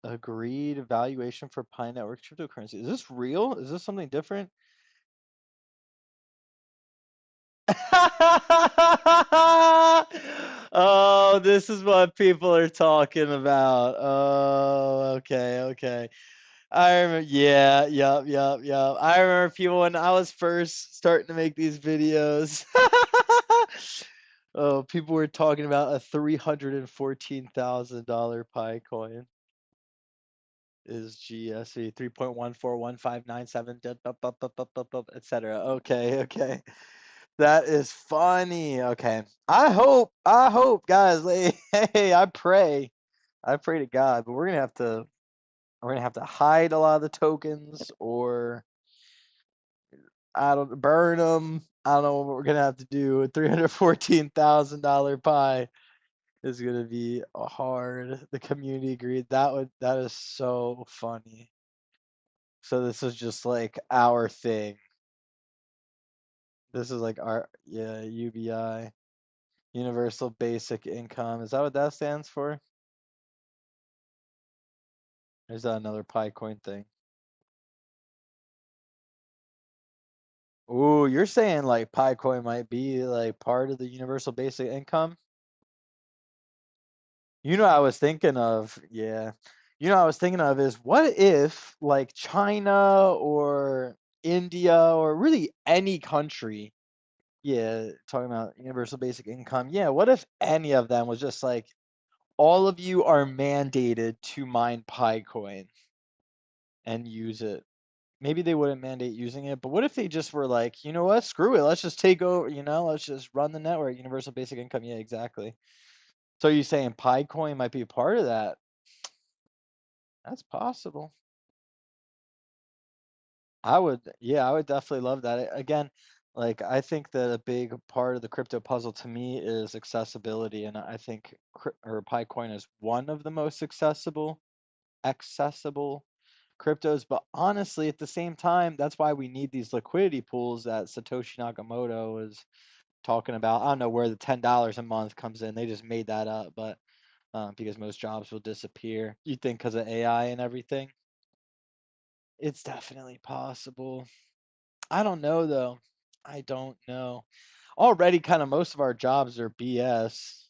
agreed valuation for Pi Network cryptocurrency. Is this real? Is this something different? Oh, this is what people are talking about. Oh, okay, okay. I remember, yeah, yup. I remember people when I was first starting to make these videos. Oh, people were talking about a $314,000 Pi coin is GSV 3.141597, etc. Okay. That is funny. Okay. I hope, guys, hey, I pray to God, but we're gonna have to hide a lot of the tokens, or I don't burn them. I don't know what we're gonna have to do. A $314,000 Pi is gonna be hard. The community agreed. That is so funny. So this is just like our thing. This is like our, yeah, UBI, Universal Basic Income. Is that what that stands for? Or is that another Picoin thing? Ooh, you're saying like Picoin might be like part of the Universal Basic Income? You know, I was thinking of, yeah. You know, I was thinking of is what if like China or India or really any country, yeah, talking about universal basic income. Yeah, what if any of them was just like all of you are mandated to mine Picoin and use it? Maybe they wouldn't mandate using it, but what if they just were like, you know what, screw it, let's just take over, let's just run the network, universal basic income. Yeah, exactly. So you saying Picoin might be a part of that? That's possible. Yeah, I would definitely love that. Again, like I think that a big part of the crypto puzzle to me is accessibility, and I think Picoin is one of the most accessible cryptos. But honestly, at the same time, that's why we need these liquidity pools that Satoshi Nakamoto is talking about. I don't know where the $10 a month comes in. They just made that up, but because most jobs will disappear. You think because of AI and everything? It's definitely possible. I don't know though. I don't know. Already kind of most of our jobs are BS.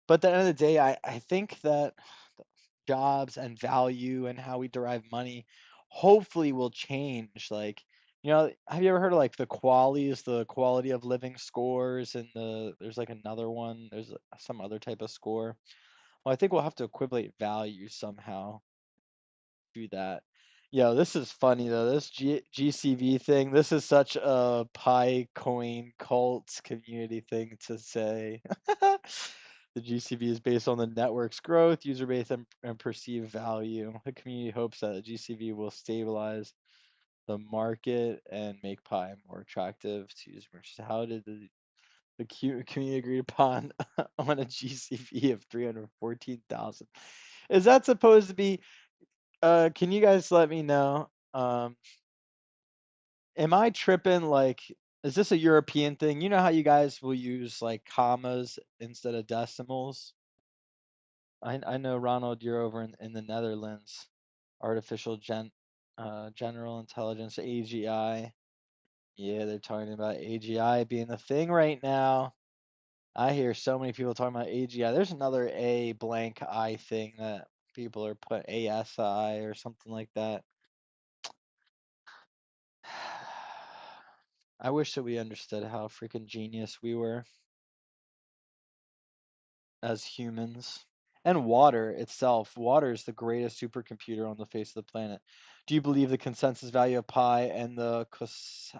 But at the end of the day, I think that jobs and value and how we derive money hopefully will change. Like, have you ever heard of like the quality of living scores, and there's like another one, there's some other type of score. Well, I think we'll have to equate value somehow to that. Yo, this is funny though. This GCV thing, this is such a Pi coin cult community thing to say. The GCV is based on the network's growth, user base, and perceived value. The community hopes that the GCV will stabilize the market and make Pi more attractive to users. How did the community agree upon on a GCV of 314,000? Is that supposed to be? Can you guys let me know? Am I tripping? Like, is this a European thing? You know how you guys will use like commas instead of decimals? I know Ronald, you're over in the Netherlands. Artificial General Intelligence, AGI. Yeah, they're talking about AGI being the thing right now. I hear so many people talking about AGI. There's another A blank I thing that people are put ASI or something like that. I wish that we understood how freaking genius we were as humans. And water itself. Water is the greatest supercomputer on the face of the planet. Do you believe the consensus value of pi and the Kosase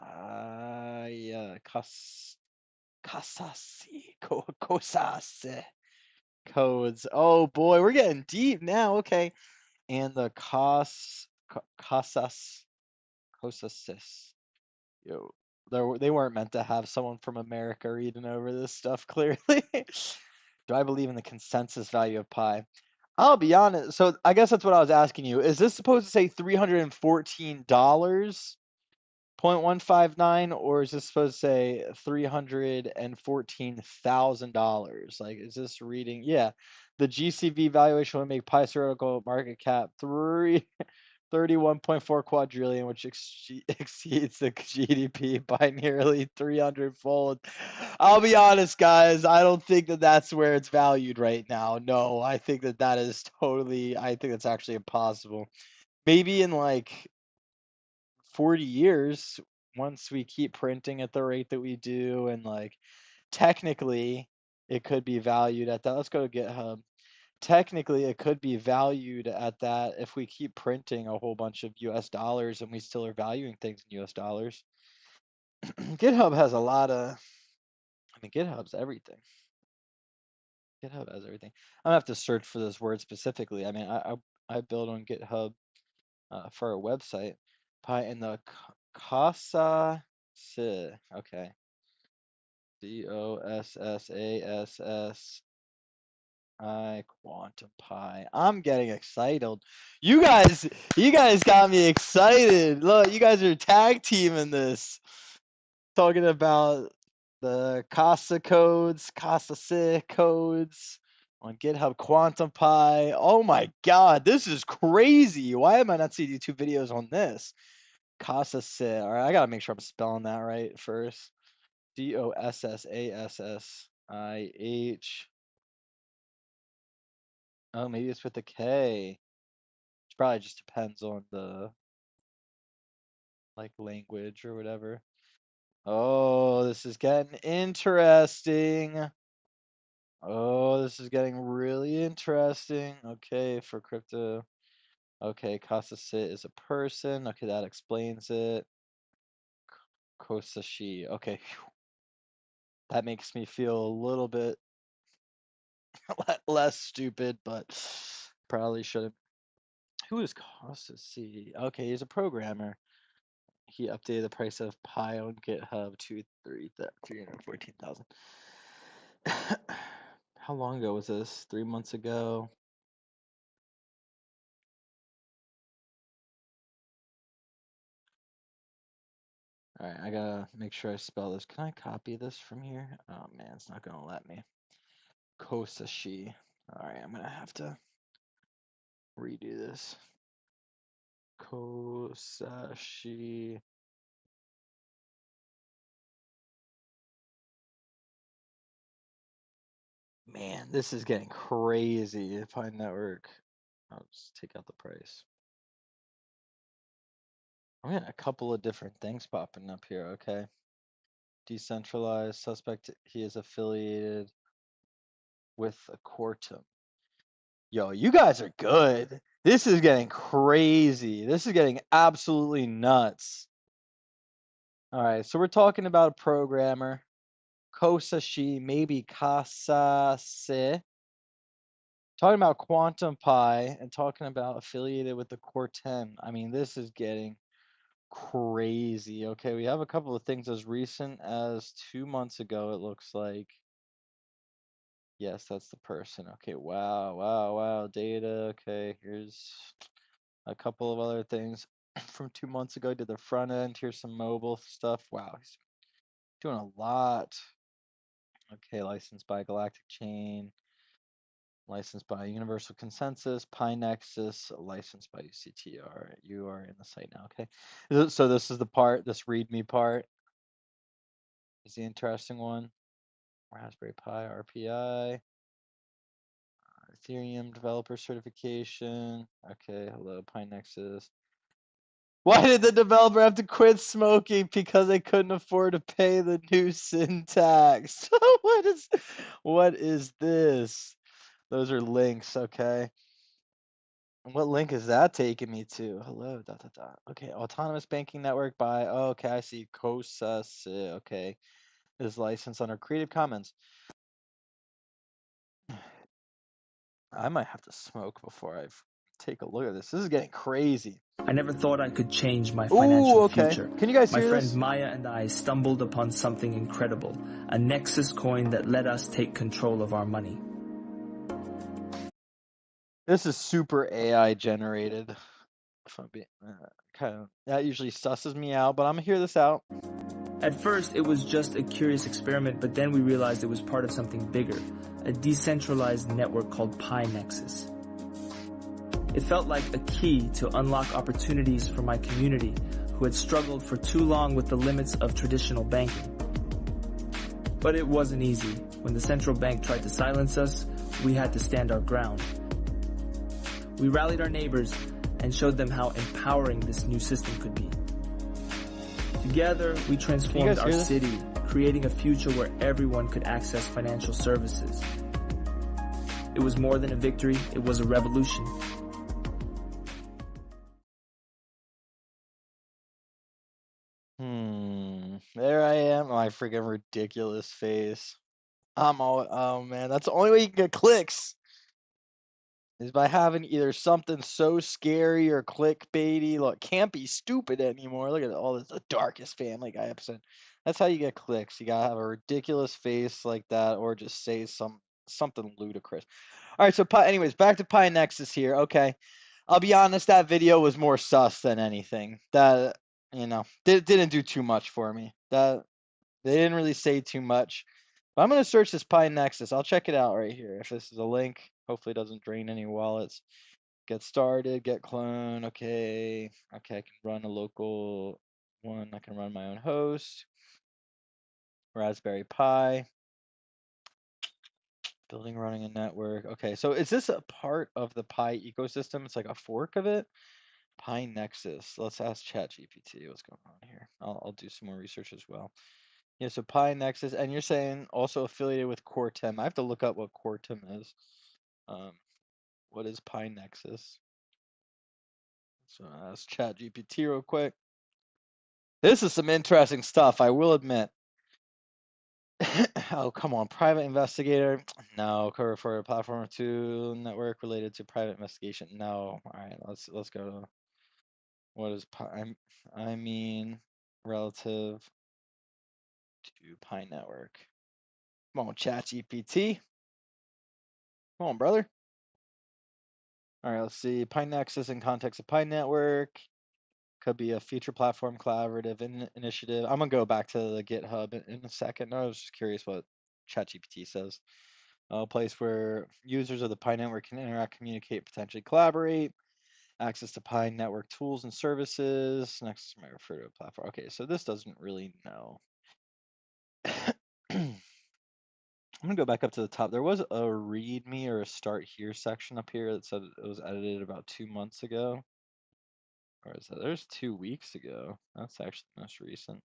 codes? Oh boy, we're getting deep now. Okay. And the Kosasis. Yo, they weren't meant to have someone from America reading over this stuff, clearly. Do I believe in the consensus value of pi? I'll be honest. So I guess that's what I was asking you. Is this supposed to say $314.159, or is this supposed to say $314,000? Like, is this reading? Yeah. The GCV valuation would make pi theoretical market cap 31.4 quadrillion, which exceeds the GDP by nearly 300-fold. I'll be honest, guys. I don't think that that's where it's valued right now. No, I think that is totally. I think that's actually impossible. Maybe in like 40 years, once we keep printing at the rate that we do, and like technically, it could be valued at that. Let's go to GitHub. Technically, it could be valued at that if we keep printing a whole bunch of US dollars and we still are valuing things in US dollars. GitHub has a lot of, I mean, GitHub's everything. GitHub has everything. I'm gonna have to search for this word specifically. I mean, I build on GitHub for a website. Pi in the Casa, okay. COSSASS Quantum Pi. I'm getting excited. You guys got me excited. Look, you guys are tag teaming this. Talking about the Casa codes, Casa Si codes on GitHub Quantum Pi. Oh my god, this is crazy. Why am I not seeing YouTube videos on this? Casa Si. All right, I gotta make sure I'm spelling that right first. DOSSASSIH. Oh, maybe it's with a K. It probably just depends on the like language or whatever. Oh, this is getting interesting. Oh, this is getting really interesting. Okay, for crypto. Okay, Casa Sit is a person. Okay, that explains it. Kosashi. Okay, that makes me feel a little bit less stupid, but probably shouldn't. Who is Kosashi? Okay, he's a programmer. He updated the price of Pi on GitHub to 314,000. How long ago was this? 3 months ago. All right, I gotta make sure I spell this. Can I copy this from here? Oh man, it's not gonna let me. Kosashi. All right, I'm gonna have to redo this. Kosashi. Man, this is getting crazy. Pi network. I'll just take out the price. I'm getting a couple of different things popping up here. Okay. Decentralized suspect. He is affiliated with a Quartum. Yo, you guys are good. This is getting crazy. This is getting absolutely nuts. All right, so we're talking about a programmer, Kosashi, maybe Kasase, talking about Quantum Pi and talking about affiliated with the Core 10. I mean, this is getting crazy. Okay, we have a couple of things as recent as 2 months ago, it looks like. Yes, that's the person. Okay, wow. Data. Okay, here's a couple of other things from 2 months ago. Did the front end. Here's some mobile stuff. Wow, he's doing a lot. Okay, licensed by Galactic Chain, licensed by Universal Consensus, Pi Nexus, licensed by UCTR. You are in the site now. Okay, so this is the part, this README part is the interesting one. Raspberry Pi RPI. Ethereum developer certification. Okay, hello, Pi Nexus. Why did the developer have to quit smoking? Because they couldn't afford to pay the new syntax. What is this? Those are links, okay. And what link is that taking me to? Hello, dot dot dot. Okay, autonomous banking network by, oh, okay, I see COSAS. Okay, is licensed under Creative Commons. I might have to smoke before I take a look at this. This is getting crazy. I never thought I could change my Ooh, financial okay. future. Can you guys My hear friend this? Maya and I stumbled upon something incredible, a Nexus coin that let us take control of our money. This is super AI generated. If I'm being kind of, that usually susses me out, but I'm gonna hear this out. At first, it was just a curious experiment, but then we realized it was part of something bigger, a decentralized network called Pi Nexus. It felt like a key to unlock opportunities for my community who had struggled for too long with the limits of traditional banking. But it wasn't easy. When the central bank tried to silence us, we had to stand our ground. We rallied our neighbors and showed them how empowering this new system could be. Together, we transformed our city, creating a future where everyone could access financial services. It was more than a victory, it was a revolution. There I am. My freaking ridiculous face. Oh man, that's the only way you can get clicks. Is by having either something so scary or clickbaity. Look, can't be stupid anymore. Look at all this, the darkest Family Guy episode. That's how you get clicks. You gotta have a ridiculous face like that, or just say something ludicrous. All right, so anyways, back to Pi Nexus here. Okay, I'll be honest, that video was more sus than anything. That didn't do too much for me. That they didn't really say too much. But I'm gonna search this Pi Nexus. I'll check it out right here. If this is a link, hopefully it doesn't drain any wallets. Get started, get clone. Okay, I can run a local one. I can run my own host. Raspberry Pi. Building, running a network. Okay, so is this a part of the Pi ecosystem? It's like a fork of it. Pi Nexus. Let's ask ChatGPT what's going on here. I'll do some more research as well. Yeah, so Pi Nexus, and you're saying also affiliated with Core 10. I have to look up what Core 10 is. What is Pi Nexus? So ask ChatGPT real quick. This is some interesting stuff, I will admit. Oh, come on, private investigator. No, cover for a platform to network related to private investigation. No. All right, let's go to what is Pi? I mean, relative to Pi network. Come on, ChatGPT. Come on, brother. All right, let's see. Pi Nexus in context of Pi network. Could be a future platform collaborative initiative. I'm gonna go back to the GitHub in a second. I was just curious what ChatGPT says. A place where users of the Pi network can interact, communicate, potentially collaborate. Access to Pi network tools and services. Next might refer to a platform. Okay, so this doesn't really know. I'm gonna go back up to the top. There was a README or a Start Here section up here that said it was edited about 2 months ago. Or is that? There's 2 weeks ago. That's actually the most recent.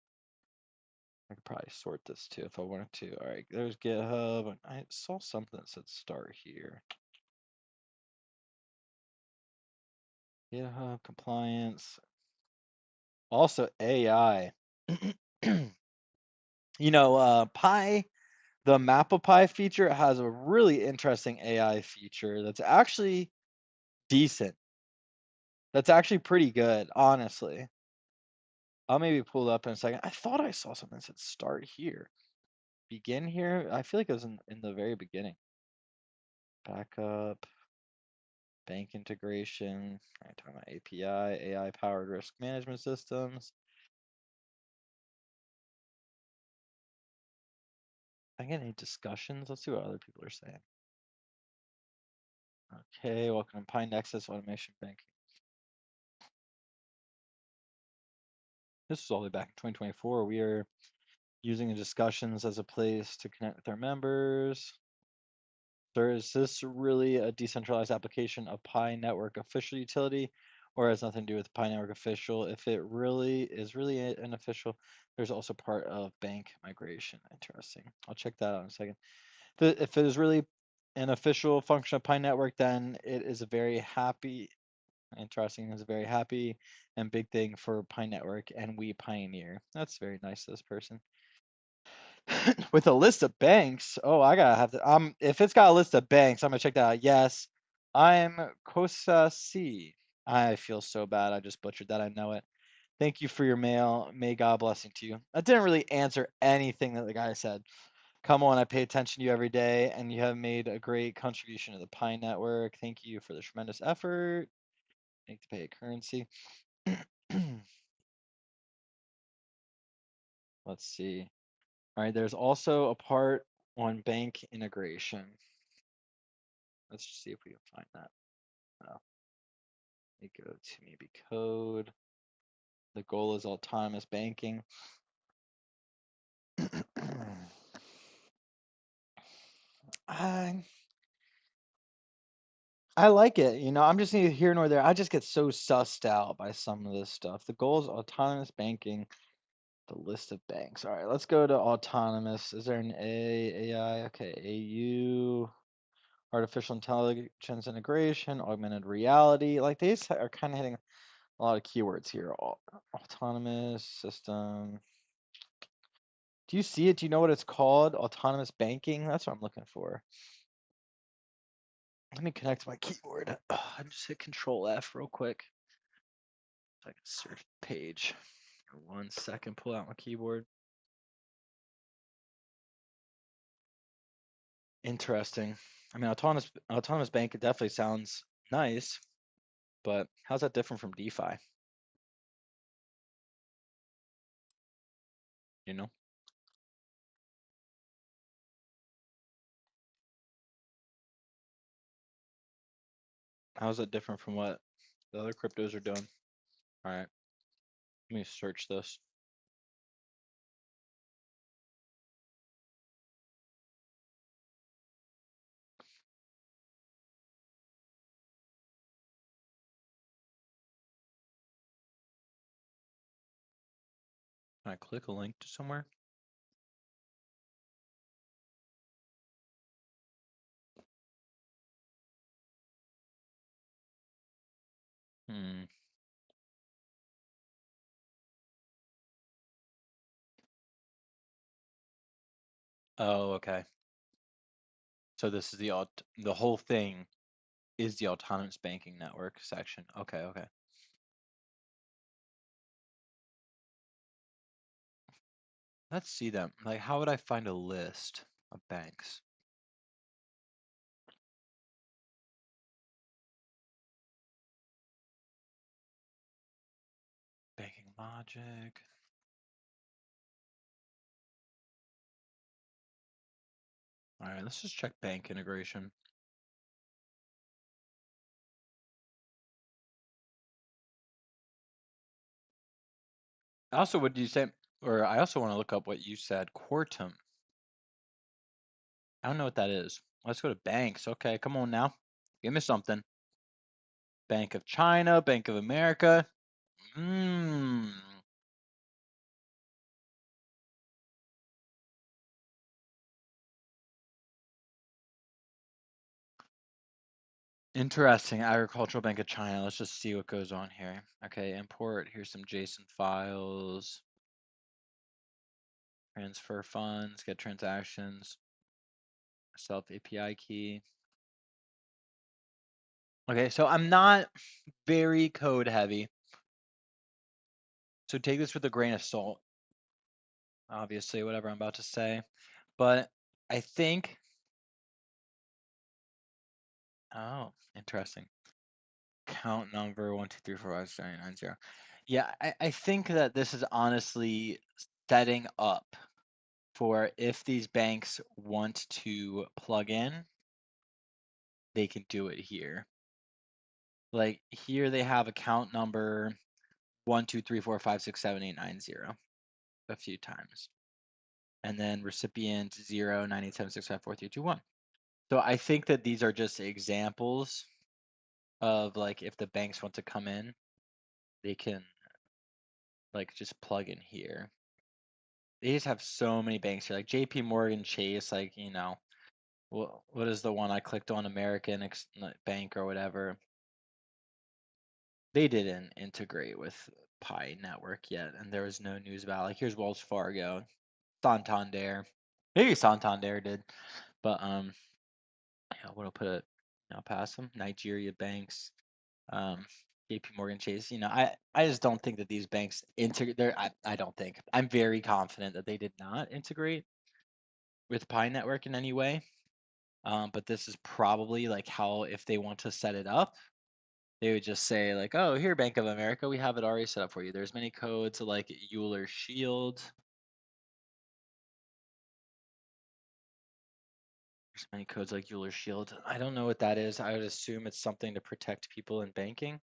I could probably sort this too if I wanted to. All right, there's GitHub. I saw something that said Start Here. GitHub compliance. Also AI. You know, Pi, the map of Pi feature has a really interesting AI feature that's actually decent. That's actually pretty good, honestly. I'll maybe pull it up in a second. I thought I saw something that said start here. Begin here. I feel like it was in the very beginning. Backup, bank integration. All right, talking about API, AI powered risk management systems. I get any discussions? Let's see what other people are saying. Okay, welcome to Pi Nexus Automation Banking. This was all the way back in 2024. We are using the discussions as a place to connect with our members. So is this really a decentralized application of Pi Network official utility, or has nothing to do with Pi Network official? If it really is an official, there's also part of bank migration. Interesting. I'll check that out in a second. If it is really an official function of Pi Network, then it is a very happy, interesting, is a very happy and big thing for Pi Network, and we pioneer. That's very nice of this person. With a list of banks. Oh, I gotta have to. If it's got a list of banks, I'm gonna check that out. Yes, I'm Kosa C. I feel so bad. I just butchered that. I know it. Thank you for your mail. May God blessing to you. That didn't really answer anything that the guy said. Come on, I pay attention to you every day, and you have made a great contribution to the Pi Network. Thank you for the tremendous effort. Need to pay a currency. Let's see. All right, there's also a part on bank integration. Let's just see if we can find that. Let me go to maybe code. The goal is autonomous banking. I like it. You know, I'm just neither here nor there. I just get so sussed out by some of this stuff. The goal is autonomous banking. The list of banks. All right, let's go to autonomous. Is there an AI? Okay, AU, artificial intelligence integration, augmented reality. Like these are kind of hitting a lot of keywords here. Autonomous system. Do you see it? Do you know what it's called? Autonomous banking? That's what I'm looking for. Let me connect my keyboard. I just hit Control F real quick so I can search the page. 1 second, pull out my keyboard. Interesting. I mean, autonomous bank, it definitely sounds nice, but how's that different from DeFi? You know? How's it different from what the other cryptos are doing? All right, let me search this. Can I click a link to somewhere? Hmm. Oh, okay. So this is the whole thing is the autonomous banking network section. Okay, okay. Let's see them. Like, how would I find a list of banks? Banking logic. All right, let's just check bank integration. Also, what did you say? Or I also want to look up what you said, Quartum. I don't know what that is. Let's go to banks. Okay, come on now. Give me something. Bank of China, Bank of America. Hmm. Interesting. Agricultural Bank of China. Let's just see what goes on here. Okay, import. Here's some JSON files. Transfer funds. Get transactions. Self API key. Okay, so I'm not very code heavy. So take this with a grain of salt. Obviously, whatever I'm about to say. But I think. Oh, interesting. Count number 123457990. Yeah, I think that this is honestly setting up for if these banks want to plug in, they can do it here. Like here they have account number 12345678990 a few times. And then recipient 09876543221. So I think that these are just examples of like if the banks want to come in, they can like just plug in here. They just have so many banks here, like JP Morgan Chase, like, you know, what is the one I clicked on, American Bank or whatever. They didn't integrate with Pi Network yet, and there was no news about it. Like here's Wells Fargo, Santander. Maybe Santander did, but yeah, what I'll put it now past them. Nigeria banks, JP Morgan Chase. You know, I just don't think that these banks integrate. I don't think. I'm very confident that they did not integrate with Pi Network in any way. But this is probably like how if they want to set it up, they would just say like, oh, here, Bank of America, we have it already set up for you. There's many codes like Euler Shield. There's many codes like Euler Shield. I don't know what that is. I would assume it's something to protect people in banking.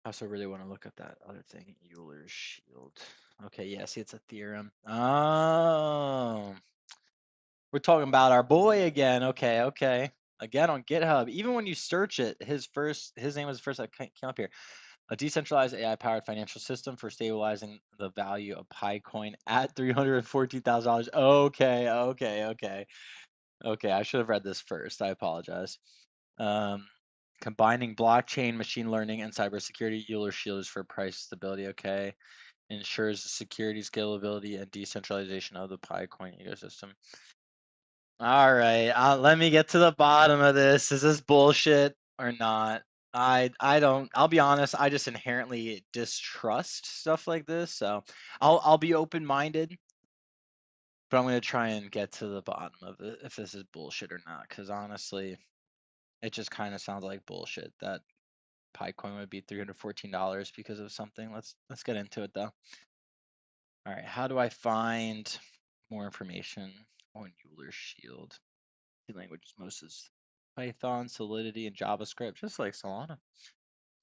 I also really want to look at that other thing, Euler Shield. Okay, yeah, see, it's a theorem. Oh, we're talking about our boy again. Okay, okay. Again on GitHub. Even when you search it, his name was first that came up here. A decentralized AI-powered financial system for stabilizing the value of Picoin at $314,000. Okay, okay, okay. Okay, I should have read this first. I apologize. Combining blockchain, machine learning, and cybersecurity, Euler Shield is for price stability. Okay. Ensures the security, scalability, and decentralization of the Picoin ecosystem. All right, let me get to the bottom of this. Is this bullshit or not? I'll be honest, I just inherently distrust stuff like this, so I'll be open-minded, but I'm gonna try and get to the bottom of it if this is bullshit or not, because honestly, it just kind of sounds like bullshit that Picoin would be $314 because of something. Let's get into it though. All right, how do I find more information on Euler Shield? The languages most is Python, Solidity, and JavaScript, just like Solana,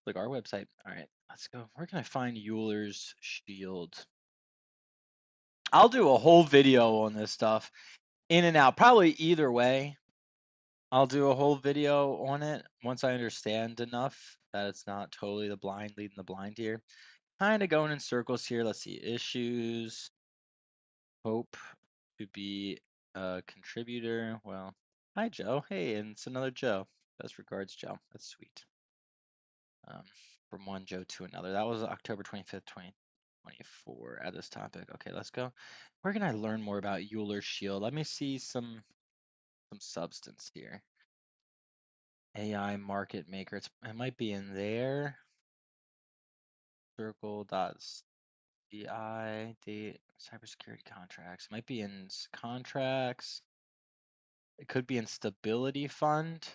like our website. All right, let's go. Where can I find Euler's Shield? I'll do a whole video on this stuff, in and out, probably either way. I'll do a whole video on it once I understand enough that it's not totally the blind leading the blind here. Kind of going in circles here. Let's see, issues. Hope to be a contributor. Well, hi Joe. Hey, and it's another Joe. Best regards, Joe. That's sweet. From one Joe to another. That was October 25th, 2024 at this topic. Okay, let's go. Where can I learn more about Euler Shield? Let me see some substance here. AI market maker. It might be in there. Circle.ci date cybersecurity contracts. It might be in contracts. It could be in stability fund.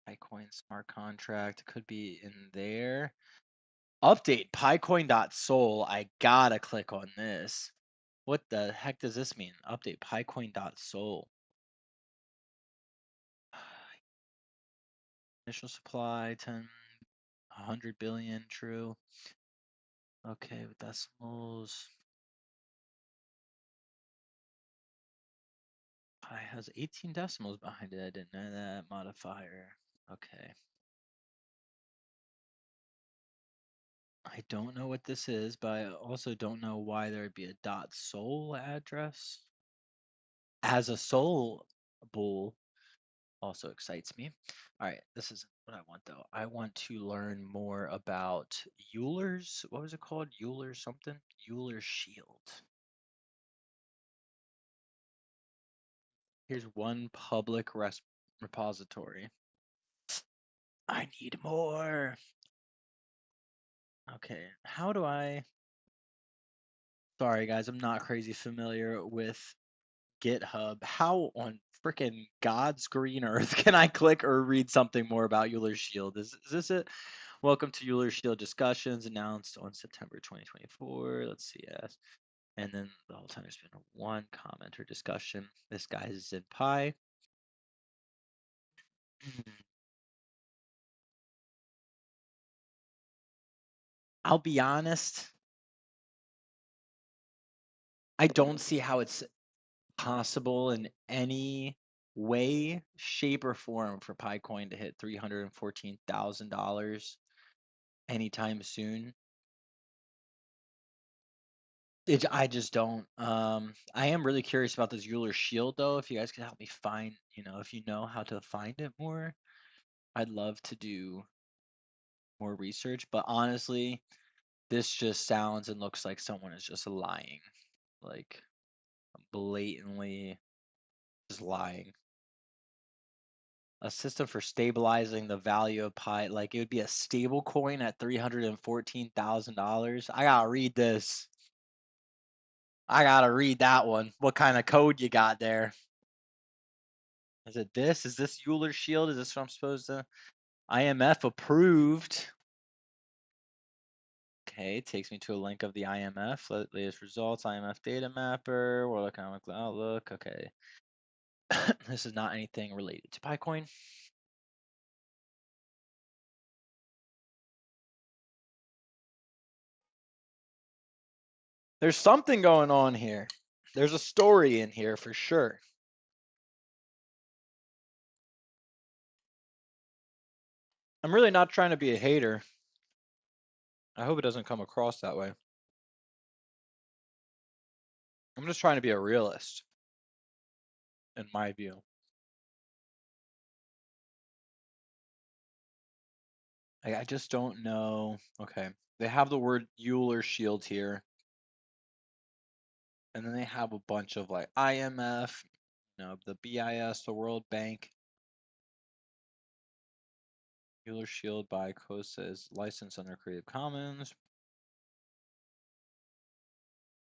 Picoin smart contract. It could be in there. Update Picoin.sol. I gotta click on this. What the heck does this mean? Update Picoin.sol. Initial supply 100 billion. True. Okay, with decimals. Pi has 18 decimals behind it. I didn't know that. Modifier. Okay. I don't know what this is, but I also don't know why there would be a .sol address. as a soul bull also excites me. All right, this is what I want though. I want to learn more about Euler's, what was it called? Euler's something? Euler's shield. Here's one public repository. I need more. Okay, how do I? Sorry guys, I'm not crazy familiar with GitHub. How on frickin' God's green earth can I click or read something more about Euler's shield? Is this it? Welcome to Euler's shield discussions announced on September 2024. Let's see, yes. And then the whole time there's been one comment or discussion. This guy is in Pi. I'll be honest. I don't see how it's possible in any way, shape, or form for PiCoin to hit $314,000 anytime soon. I just don't. I am really curious about this Euler shield though. If you guys could help me find, if you know how to find it more, I'd love to do more research. But honestly, this just sounds and looks like someone is just lying, like blatantly just lying. A system for stabilizing the value of Pi, like it would be a stable coin at $314,000. I gotta read this. I gotta read that one. What kind of code you got there? Is it this? Is this Euler shield? Is this what I'm supposed to? IMF approved. Okay, takes me to a link of the IMF. Latest results, IMF data mapper, World Economic Outlook. Okay. This is not anything related to PiCoin. There's something going on here. There's a story in here for sure. I'm really not trying to be a hater. I hope it doesn't come across that way. I'm just trying to be a realist, in my view. I just don't know. Okay, they have the word Euler shield here. And then they have a bunch of like IMF, the BIS, the World Bank. Euler shield by COSA is licensed under Creative Commons.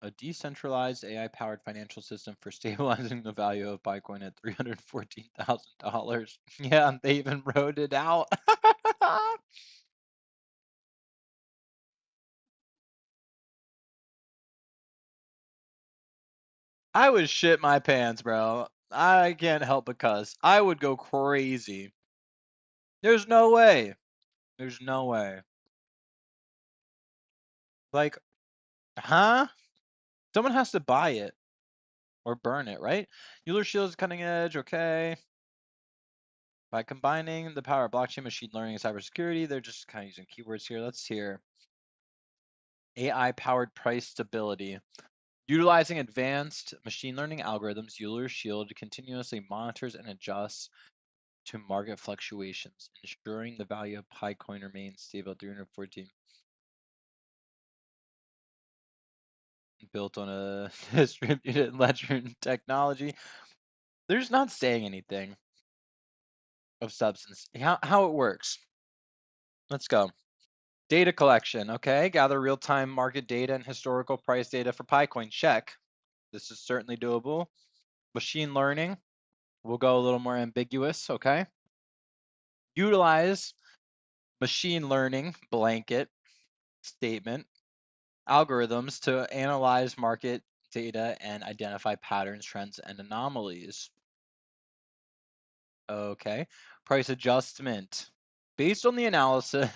A decentralized AI-powered financial system for stabilizing the value of Bitcoin at $314,000. Yeah, they even wrote it out. I would shit my pants, bro. I can't help because I would go crazy. There's no way. There's no way. Like, huh? Someone has to buy it or burn it, right? Euler shield is cutting edge, okay. By combining the power of blockchain, machine learning, and cybersecurity, they're just kind of using keywords here. Let's hear AI-powered price stability. Utilizing advanced machine learning algorithms, Euler shield continuously monitors and adjusts to market fluctuations, ensuring the value of PiCoin remains stable at 314. Built on a distributed ledger technology. They're just not saying anything of substance. How it works. Let's go. Data collection. Okay, gather real-time market data and historical price data for PiCoin. Check. This is certainly doable. Machine learning. We'll go a little more ambiguous. Okay. Utilize machine learning blanket statement algorithms to analyze market data and identify patterns, trends, and anomalies. Okay. Price adjustment. Based on the analysis.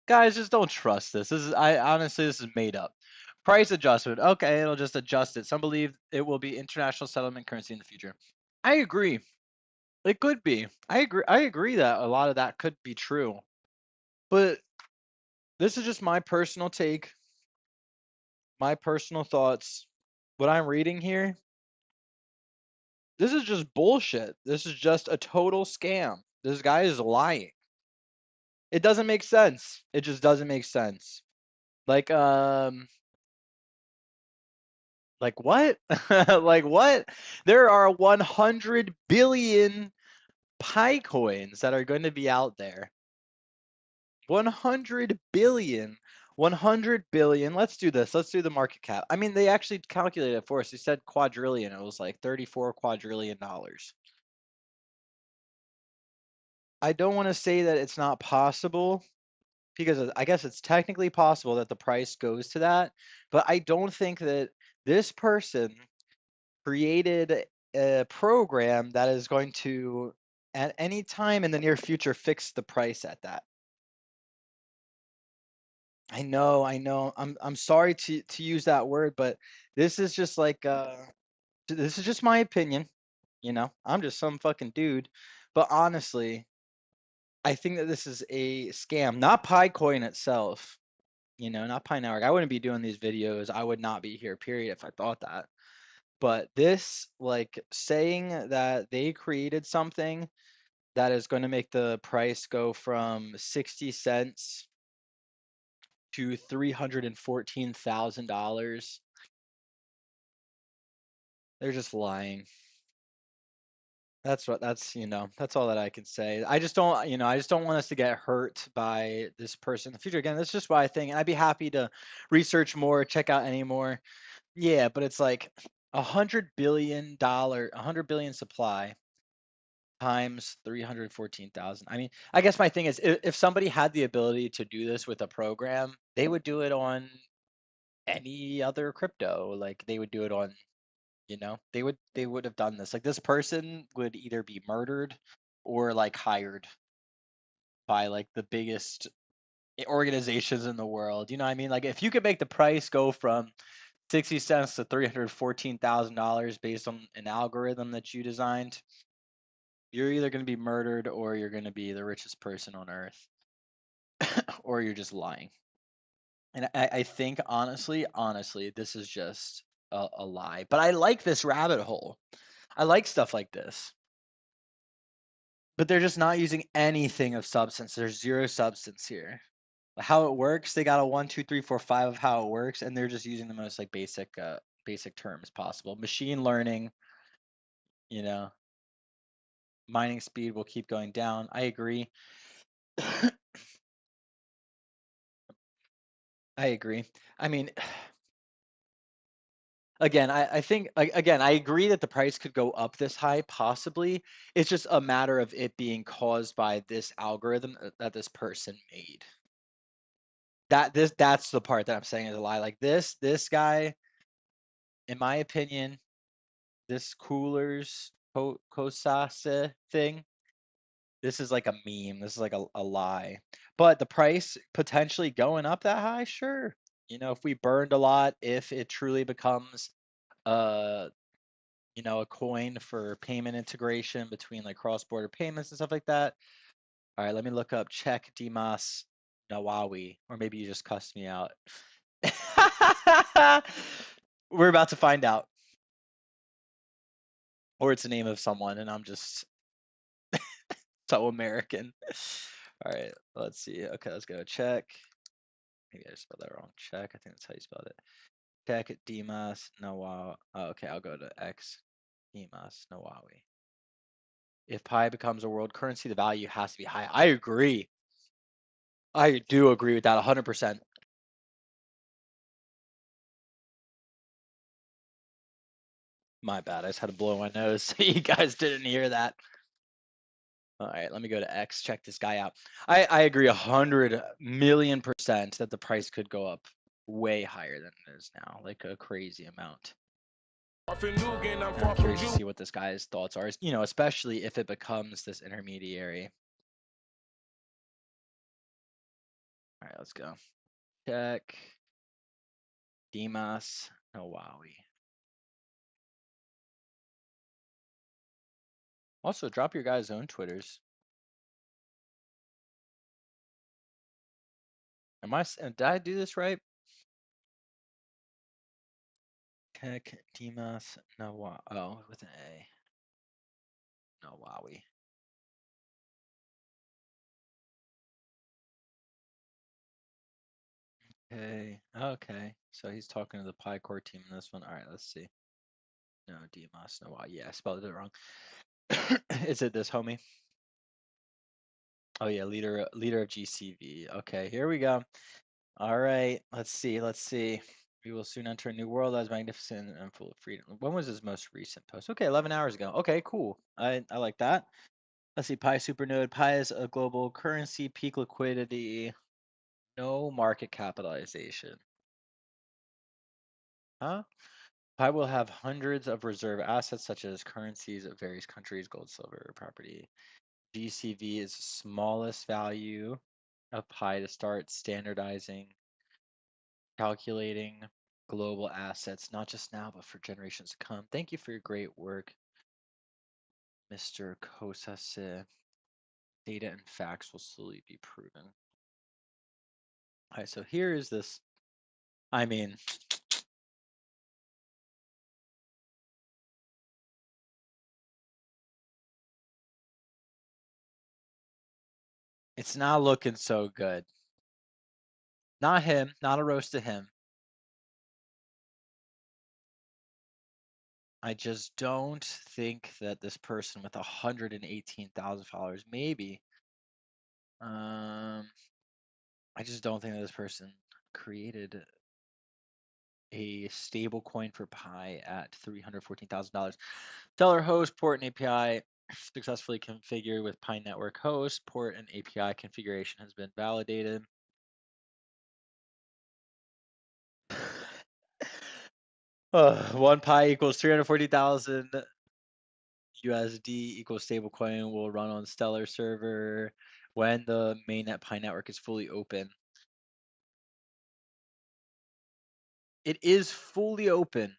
Guys, just don't trust this. Honestly, this is made up. Price adjustment. Okay, it'll just adjust it. Some believe it will be international settlement currency in the future. I agree. It could be. I agree that a lot of that could be true. But this is just my personal take. my personal thoughts, what I'm reading here, this is just bullshit. This is just a total scam. This guy is lying. It doesn't make sense. It just doesn't make sense. Like what? Like what? There are 100 billion Pi coins that are going to be out there. 100 billion. 100 billion. Let's do this. Let's do the market cap. I mean, they actually calculated it for us. They said quadrillion. It was like 34 quadrillion dollars. I don't want to say that it's not possible because I guess it's technically possible that the price goes to that, but I don't think that this person created a program that is going to at any time in the near future fix the price at that. I know. I'm sorry to use that word, but this is just like this is just my opinion, you know. I'm just some fucking dude. But honestly, I think that this is a scam, not Picoin itself, you know, not Pi Network. I wouldn't be doing these videos. I would not be here, period, if I thought that. But this, like, saying that they created something that is going to make the price go from 60 cents to $314,000. They're just lying. That's that's all that I can say. I just don't, I just don't want us to get hurt by this person in the future. Again, that's just what I think. And I'd be happy to research more, check out any more. Yeah, but it's like $100 billion supply times 314,000. I mean, I guess my thing is if somebody had the ability to do this with a program, they would do it on any other crypto. Like they would do it on, they would have done this. Like this person would either be murdered or like hired by like the biggest organizations in the world. You know what I mean? Like if you could make the price go from 60 cents to $314,000 based on an algorithm that you designed, you're either going to be murdered or you're going to be the richest person on earth or you're just lying. And I think honestly, this is just a lie. But I like this rabbit hole. I like stuff like this. But they're just not using anything of substance. There's zero substance here. How it works, they got a 1, 2, 3, 4, 5 of how it works, and they're just using the most like basic terms possible. Machine learning, mining speed will keep going down. I agree. I agree. I mean, again, I think again, I agree that the price could go up this high, possibly. It's just a matter of it being caused by this algorithm that this person made. That's the part that I'm saying is a lie. Like this guy, in my opinion, this Coolers Kosase thing, this is like a meme. This is like a lie. But the price potentially going up that high, sure. If we burned a lot, if it truly becomes a coin for payment integration between like cross-border payments and stuff like that. All right, let me look up check Dimas Nawawi, or maybe you just cussed me out. We're about to find out. Or it's the name of someone, and I'm just so American. All right, let's see. Okay, let's go check. Maybe I spelled that wrong. Check. I think that's how you spelled it. Check Dimas Nawawi. Oh, okay, I'll go to X Dimas Nawawi. If Pi becomes a world currency, the value has to be high. I agree. I do agree with that 100%. My bad. I just had to blow my nose so you guys didn't hear that. All right, let me go to X, check this guy out. I agree 100,000,000% that the price could go up way higher than it is now, like a crazy amount. I'm curious to see what this guy's thoughts are, especially if it becomes this intermediary. All right, let's go. Check Dimas Nawawi. Also, drop your guys' own Twitters. Did I do this right? Kek Dimas Nawa. Oh, with an A. Nawawi. Okay. Okay. So he's talking to the Pi Core team in this one. All right, let's see. No, Dimas Nawawi. Yeah, I spelled it wrong. Is it this homie? Oh yeah, leader of GCV. Okay, here we go. All right, let's see. We will soon enter a new world that is magnificent and full of freedom. When was his most recent post? Okay, 11 hours ago. Okay, cool. I like that. Let's see. Pi Supernode. Pi is a global currency, peak liquidity, no market capitalization. Huh? Pi will have hundreds of reserve assets such as currencies of various countries, gold, silver, property. GCV is the smallest value of Pi to start standardizing, calculating global assets, not just now, but for generations to come. Thank you for your great work, Mr. Kosase. Data and facts will slowly be proven. All right, so here is this. I mean, it's not looking so good. Not him, not a roast to him. I just don't think that this person with 118,000 followers, maybe, I just don't think that this person created a stable coin for Pi at $314,000. Seller host, port, and API successfully configured with Pi Network host. Port and API configuration has been validated. One Pi equals 340,000 USD equals stablecoin will run on Stellar server when the mainnet Pi network is fully open. It is fully open.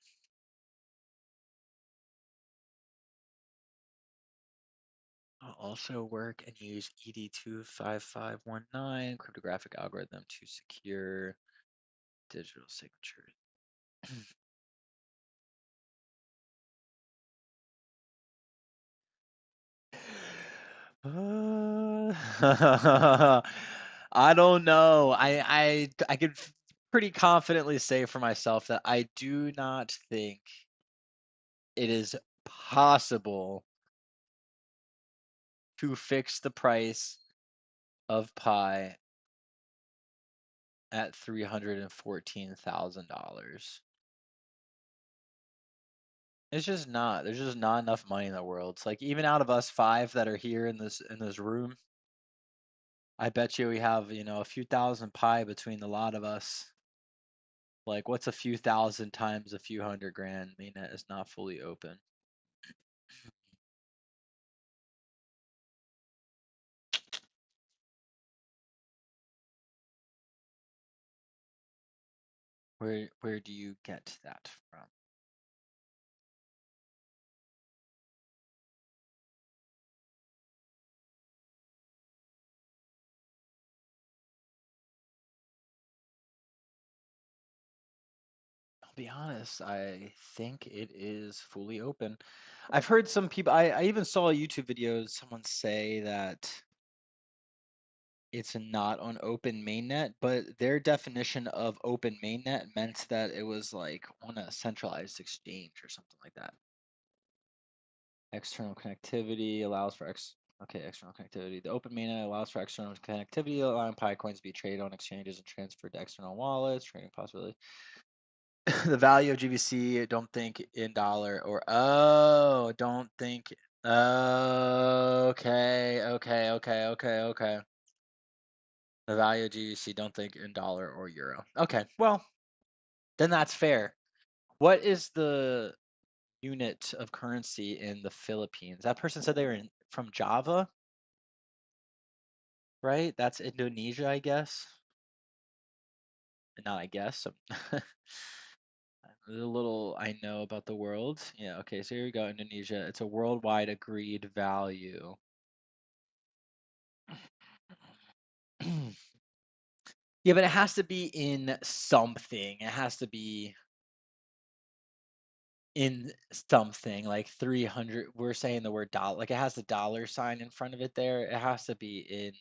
I'll also work and use ED25519 cryptographic algorithm to secure digital signatures. I don't know. I could pretty confidently say for myself that I do not think it is possible to fix the price of Pi at $314,000. It's just not. There's just not enough money in the world. It's like even out of us five that are here in this room, I bet you we have, a few thousand Pi between the lot of us. Like what's a few thousand times a few hundred grand? Mainnet is not fully open. Where do you get that from? I'll be honest, I think it is fully open. I've heard some people, I even saw a YouTube video, someone say that it's not on open mainnet, but their definition of open mainnet meant that it was like on a centralized exchange or something like that. External connectivity allows for external connectivity. The open mainnet allows for external connectivity, allowing Pi coins to be traded on exchanges and transferred to external wallets, trading possibility. The value of GBC, don't think in dollar or don't think. Okay. The value of GBC, don't think in dollar or euro. Okay, well, then that's fair. What is the unit of currency in the Philippines? That person said they were from Java, right? That's Indonesia, I guess. Not I guess. A little I know about the world. Yeah, okay, so here we go, Indonesia. It's a worldwide agreed value. Yeah, but it has to be in something. It has to be in something like 300. We're saying the word dollar, like it has the dollar sign in front of it there. It has to be in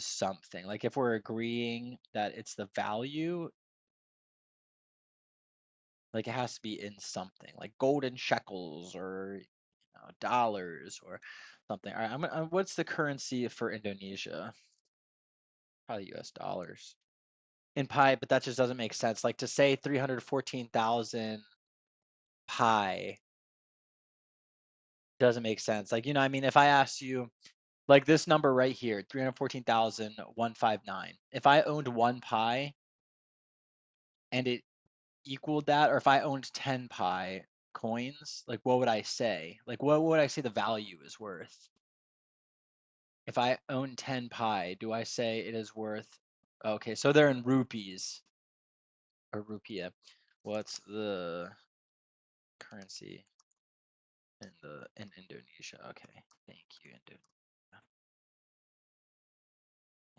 something. Like if we're agreeing that it's the value, like it has to be in something, like golden shekels or dollars or something. All right, what's the currency for Indonesia? Probably US dollars. In pi, but that just doesn't make sense. Like to say 314,000 pi doesn't make sense. Like, I mean, if I asked you, like this number right here, 314,159, if I owned 1 pi and it equaled that, or if I owned 10 pi coins, like what would I say? Like what would I say the value is worth? If I own 10 pi, do I say it is worth, okay, so they're in rupees or rupiah. What's the currency in Indonesia? Okay, thank you, Indonesia.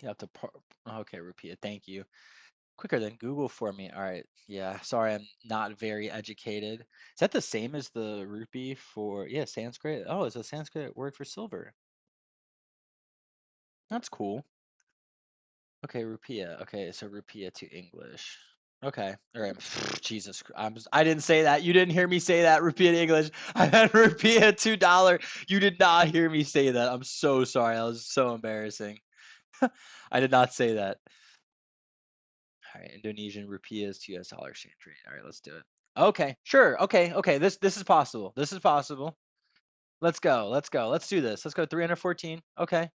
You have to, okay, rupiah, thank you. Quicker than Google for me. All right, yeah, sorry, I'm not very educated. Is that the same as the rupee for, yeah, Sanskrit? Oh, it's a Sanskrit word for silver. That's cool. Okay, rupiah. Okay, so rupiah to English. Okay, all right. Jesus, I didn't say that. You didn't hear me say that. Rupiah to English. I meant rupiah $2. You did not hear me say that. I'm so sorry. That was so embarrassing. I did not say that. All right, Indonesian rupiahs to US dollar exchange rate. All right, let's do it. Okay, sure. Okay. This is possible. This is possible. Let's go. Let's do this. Let's go 314. Okay.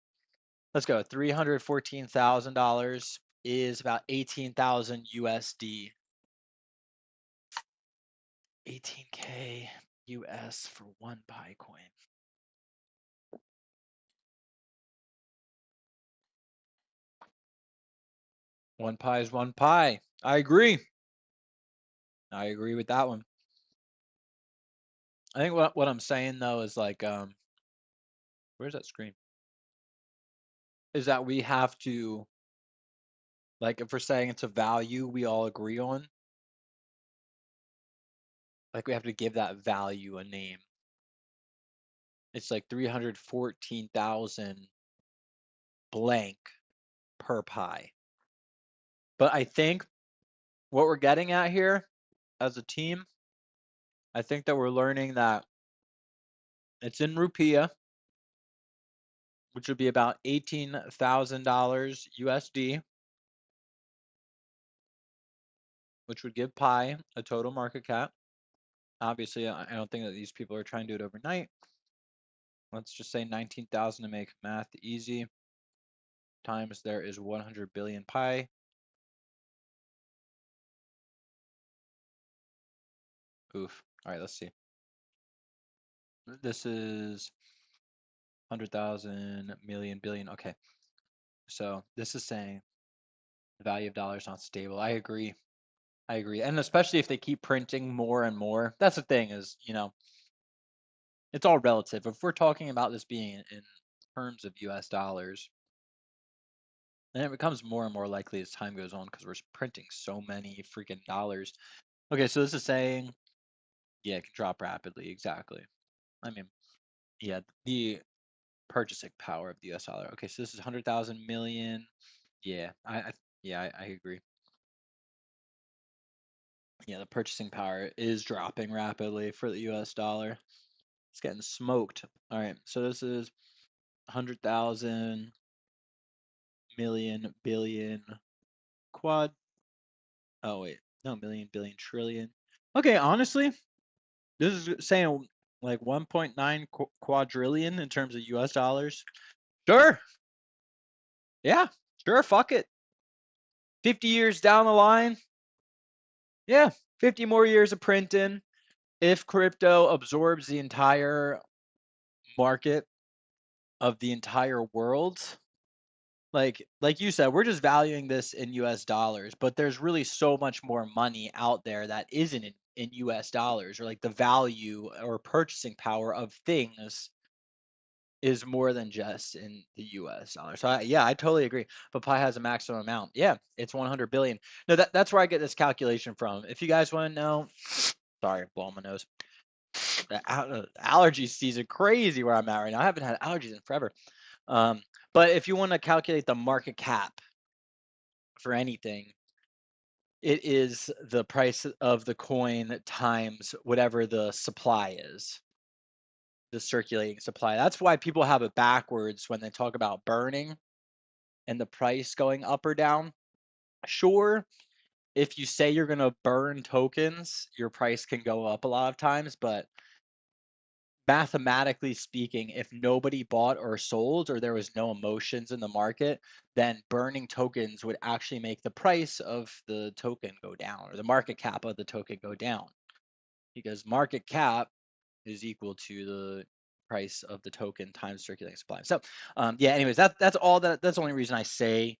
Let's go. $314,000 is about 18,000 USD. 18K US for 1 pi coin. One pi is 1 pi. I agree. I agree with that one. I think what I'm saying though is like, where's that screen? Is that we have to, like, if we're saying it's a value we all agree on, like we have to give that value a name. It's like 314,000 blank per pi. But I think what we're getting at here as a team, I think that we're learning that it's in rupiah, which would be about $18,000 USD, which would give pi a total market cap. Obviously, I don't think that these people are trying to do it overnight. Let's just say 19,000 to make math easy. Times there is 100 billion pi. Oof. All right, let's see. This is 100,000 million billion. Okay. So this is saying the value of dollar is not stable. I agree. And especially if they keep printing more and more. That's the thing is, it's all relative. If we're talking about this being in terms of US dollars, then it becomes more and more likely as time goes on because we're printing so many freaking dollars. Okay, so this is saying, yeah, it can drop rapidly. Exactly. I mean, yeah, the purchasing power of the US dollar. Okay, so this is 100,000 million. Yeah, I agree. Yeah, the purchasing power is dropping rapidly for the US dollar. It's getting smoked. All right, so this is 100,000 million billion quad. Oh wait, no, million billion trillion. Okay, honestly, this is saying like 1.9 quadrillion in terms of US dollars. Sure. Yeah, sure, fuck it. 50 years down the line. Yeah, 50 more years of printing. If crypto absorbs the entire market of the entire world, like you said, we're just valuing this in US dollars, but there's really so much more money out there that isn't in US dollars, or like the value or purchasing power of things is more than just in the US dollar. So I totally agree. But pi has a maximum amount. Yeah, it's 100 billion. No, that's where I get this calculation from. If you guys want to know, Sorry, blowing my nose. The allergy season crazy where I'm at right now. I haven't had allergies in forever. But if you want to calculate the market cap for anything, it is the price of the coin times whatever the supply is, the circulating supply. That's why people have it backwards when they talk about burning and the price going up or down. Sure, if you say you're going to burn tokens, your price can go up a lot of times, but mathematically speaking, if nobody bought or sold or there was no emotions in the market, then burning tokens would actually make the price of the token go down or the market cap of the token go down, because market cap is equal to the price of the token times circulating supply. So yeah, anyways, that's the only reason I say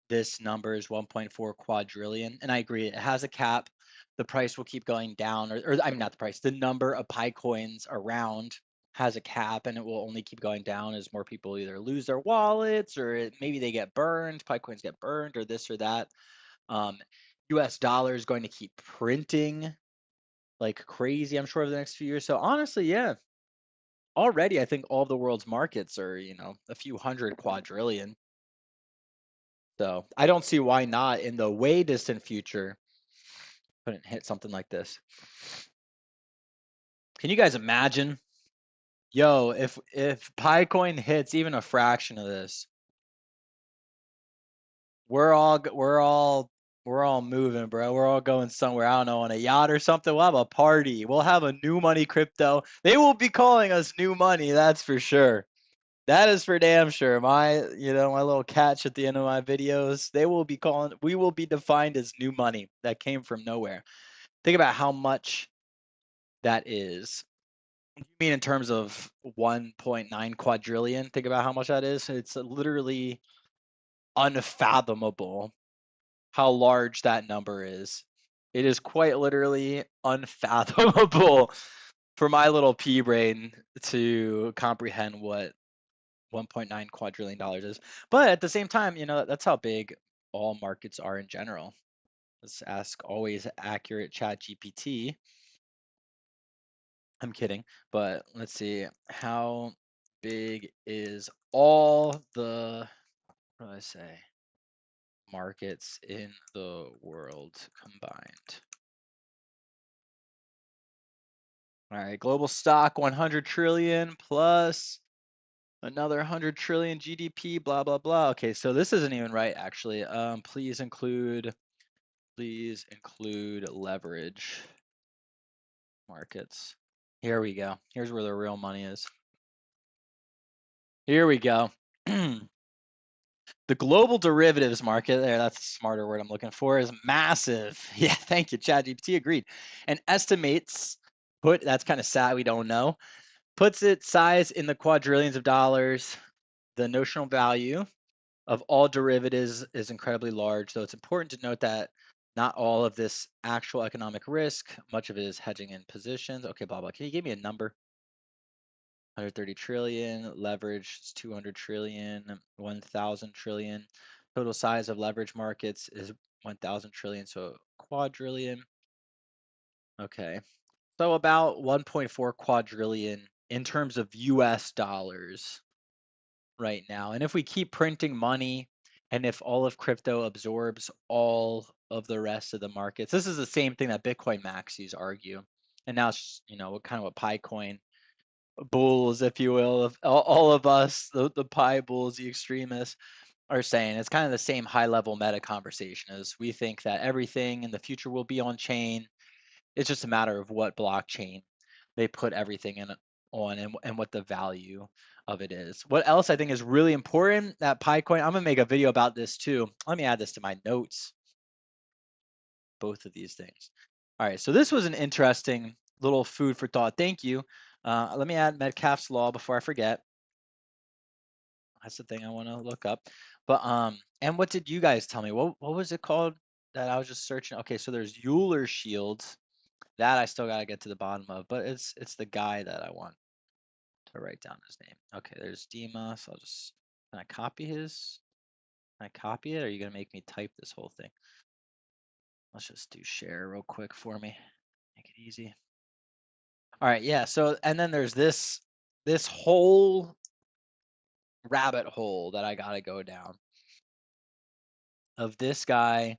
this number is 1.4 quadrillion, and I agree, it has a cap. The price will keep going down, or I mean, not the price, the number of Pi coins around has a cap, and it will only keep going down as more people either lose their wallets or maybe they get burned, Pi coins get burned, or this or that. US dollar is going to keep printing like crazy, I'm sure, over the next few years. So honestly, yeah, already I think all of the world's markets are, a few hundred quadrillion. So I don't see why not in the way distant future couldn't hit something like this. Can you guys imagine? Yo, if Picoin hits even a fraction of this, we're all moving, bro. We're all going somewhere. I don't know, on a yacht or something. We'll have a party. We'll have a new money crypto. They will be calling us new money, that's for sure. That is for damn sure. My little catch at the end of my videos, we will be defined as new money that came from nowhere. Think about how much that is. You mean in terms of 1.9 quadrillion? Think about how much that is. It's literally unfathomable how large that number is. It is quite literally unfathomable for my little pea brain to comprehend what $1.9 quadrillion is. But at the same time, that's how big all markets are in general. Let's ask always accurate Chat GPT. I'm kidding, but let's see. How big is all the, what do I say, markets in the world combined? All right, global stock 100 trillion plus another 100 trillion GDP, blah, blah, blah. Okay, so this isn't even right, actually. Please include leverage markets. Here we go. Here's where the real money is. Here we go. The global derivatives market, that's a smarter word I'm looking for, is massive. Yeah, thank you, ChatGPT agreed. And estimates, that's kind of sad, we don't know, puts its size in the quadrillions of dollars. The notional value of all derivatives is incredibly large, so it's important to note that not all of this actual economic risk, much of it is hedging in positions. Okay, blah, blah. Can you give me a number? 130 trillion, leverage is 200 trillion, 1,000 trillion. Total size of leverage markets is 1,000 trillion, so quadrillion. Okay, so about 1.4 quadrillion in terms of US dollars right now. And if we keep printing money, and if all of crypto absorbs all of the rest of the markets, this is the same thing that Bitcoin maxis argue. And now it's, what Picoin bulls, if you will, of all of us, the Pi bulls, the extremists, are saying. It's kind of the same high level meta conversation as we think that everything in the future will be on chain. It's just a matter of what blockchain they put everything in on and what the value of it is. What else I think is really important, that Picoin, I'm gonna make a video about this too. Let me add this to my notes. Both of these things. All right, so this was an interesting little food for thought. Thank you. Let me add Metcalfe's law before I forget. That's the thing I want to look up. But and what did you guys tell me? What was it called that I was just searching? Okay, so there's Euler shields. That I still gotta get to the bottom of, but it's the guy that I want to write down his name. Okay, there's Dima. So can I copy his? Can I copy it? Or are you gonna make me type this whole thing? Let's just do share real quick for me. Make it easy. All right, yeah. So and then there's this whole rabbit hole that I gotta go down of this guy.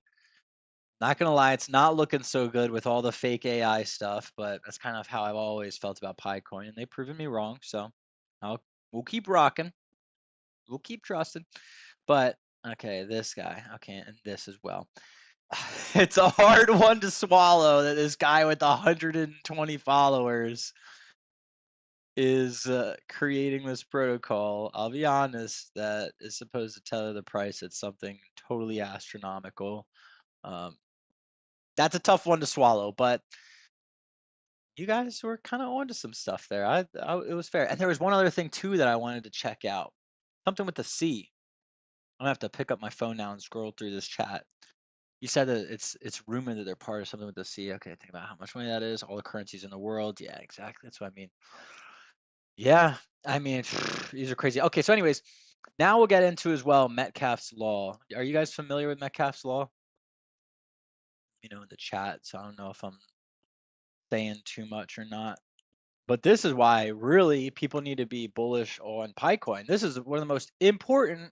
Not gonna lie, it's not looking so good with all the fake AI stuff, but that's kind of how I've always felt about Picoin, and they've proven me wrong. So we'll keep rocking. We'll keep trusting. But okay, this guy. Okay, and this as well. It's a hard one to swallow that this guy with 120 followers is creating this protocol. I'll be honest, that is supposed to tell the price at something totally astronomical. That's a tough one to swallow, but you guys were kind of onto some stuff there. It was fair. And there was one other thing too that I wanted to check out. Something with the C. I'm gonna have to pick up my phone now and scroll through this chat. You said that it's rumored that they're part of something with the C. Okay, think about how much money that is. All the currencies in the world. Yeah, exactly. That's what I mean. Yeah, I mean, these are crazy. Okay, so anyways, now we'll get into as well Metcalfe's law. Are you guys familiar with Metcalfe's law? You know, in the chat. So I don't know if I'm saying too much or not. But this is why really people need to be bullish on Picoin. This is one of the most important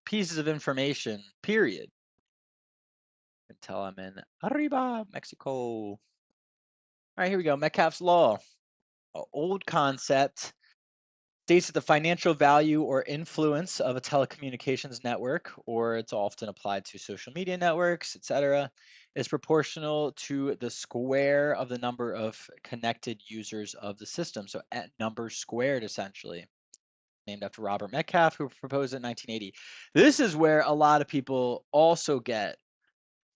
pieces of information, period. Until I'm in Arriba, Mexico. All right, here we go. Metcalfe's law. An old concept states that the financial value or influence of a telecommunications network, or it's often applied to social media networks, etc., is proportional to the square of the number of connected users of the system. So at number squared, essentially, named after Robert Metcalfe, who proposed it in 1980. This is where a lot of people also get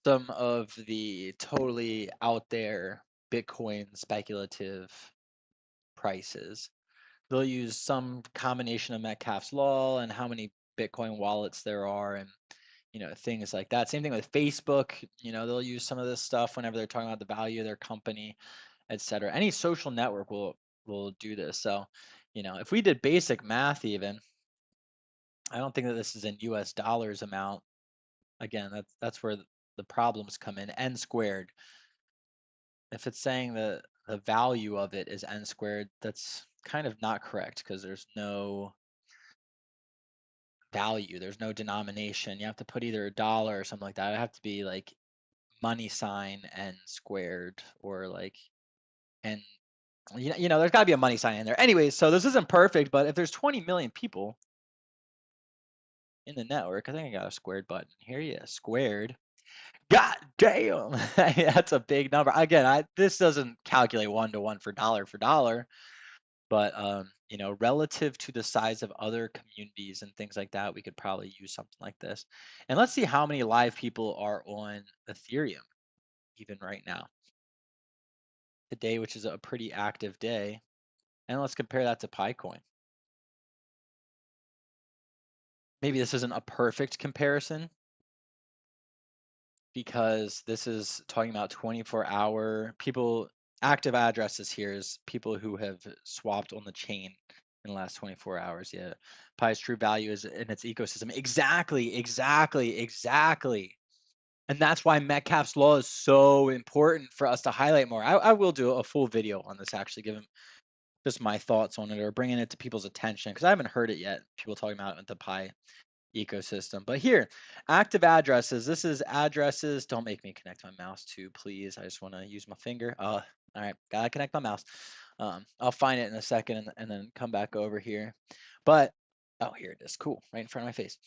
some of the totally out there Bitcoin speculative prices. They'll use some combination of Metcalfe's law and how many Bitcoin wallets there are, and things like that. Same thing with Facebook. They'll use some of this stuff whenever they're talking about the value of their company, etc. Any social network will do this. So, if we did basic math, even I don't think that this is in U.S. dollars amount. Again, that's where the problems come in. N squared. If it's saying that the value of it is n squared, that's kind of not correct because there's no value. There's no denomination. You have to put either a dollar or something like that. It have to be like money sign n squared or and there's got to be a money sign in there. Anyways, so this isn't perfect, but if there's 20 million people in the network, I think I got a squared button here. Yeah, squared. God damn, that's a big number. Again, this doesn't calculate 1-to-1 for dollar, but relative to the size of other communities and things like that, we could probably use something like this. And let's see how many live people are on Ethereum even right now. Today, which is a pretty active day, and let's compare that to Picoin. Maybe this isn't a perfect comparison, because this is talking about 24-hour people. Active addresses here is people who have swapped on the chain in the last 24 hours. Yeah, Pi's true value is in its ecosystem. Exactly. And that's why Metcalfe's law is so important for us to highlight more. I will do a full video on this, actually, giving just my thoughts on it or bringing it to people's attention, because I haven't heard it yet. People talking about it with the Pi ecosystem. But here, active addresses. This is addresses. Don't make me connect my mouse too, please. I just want to use my finger. All right, gotta connect my mouse. I'll find it in a second and then come back over here. But here it is. Cool, right in front of my face.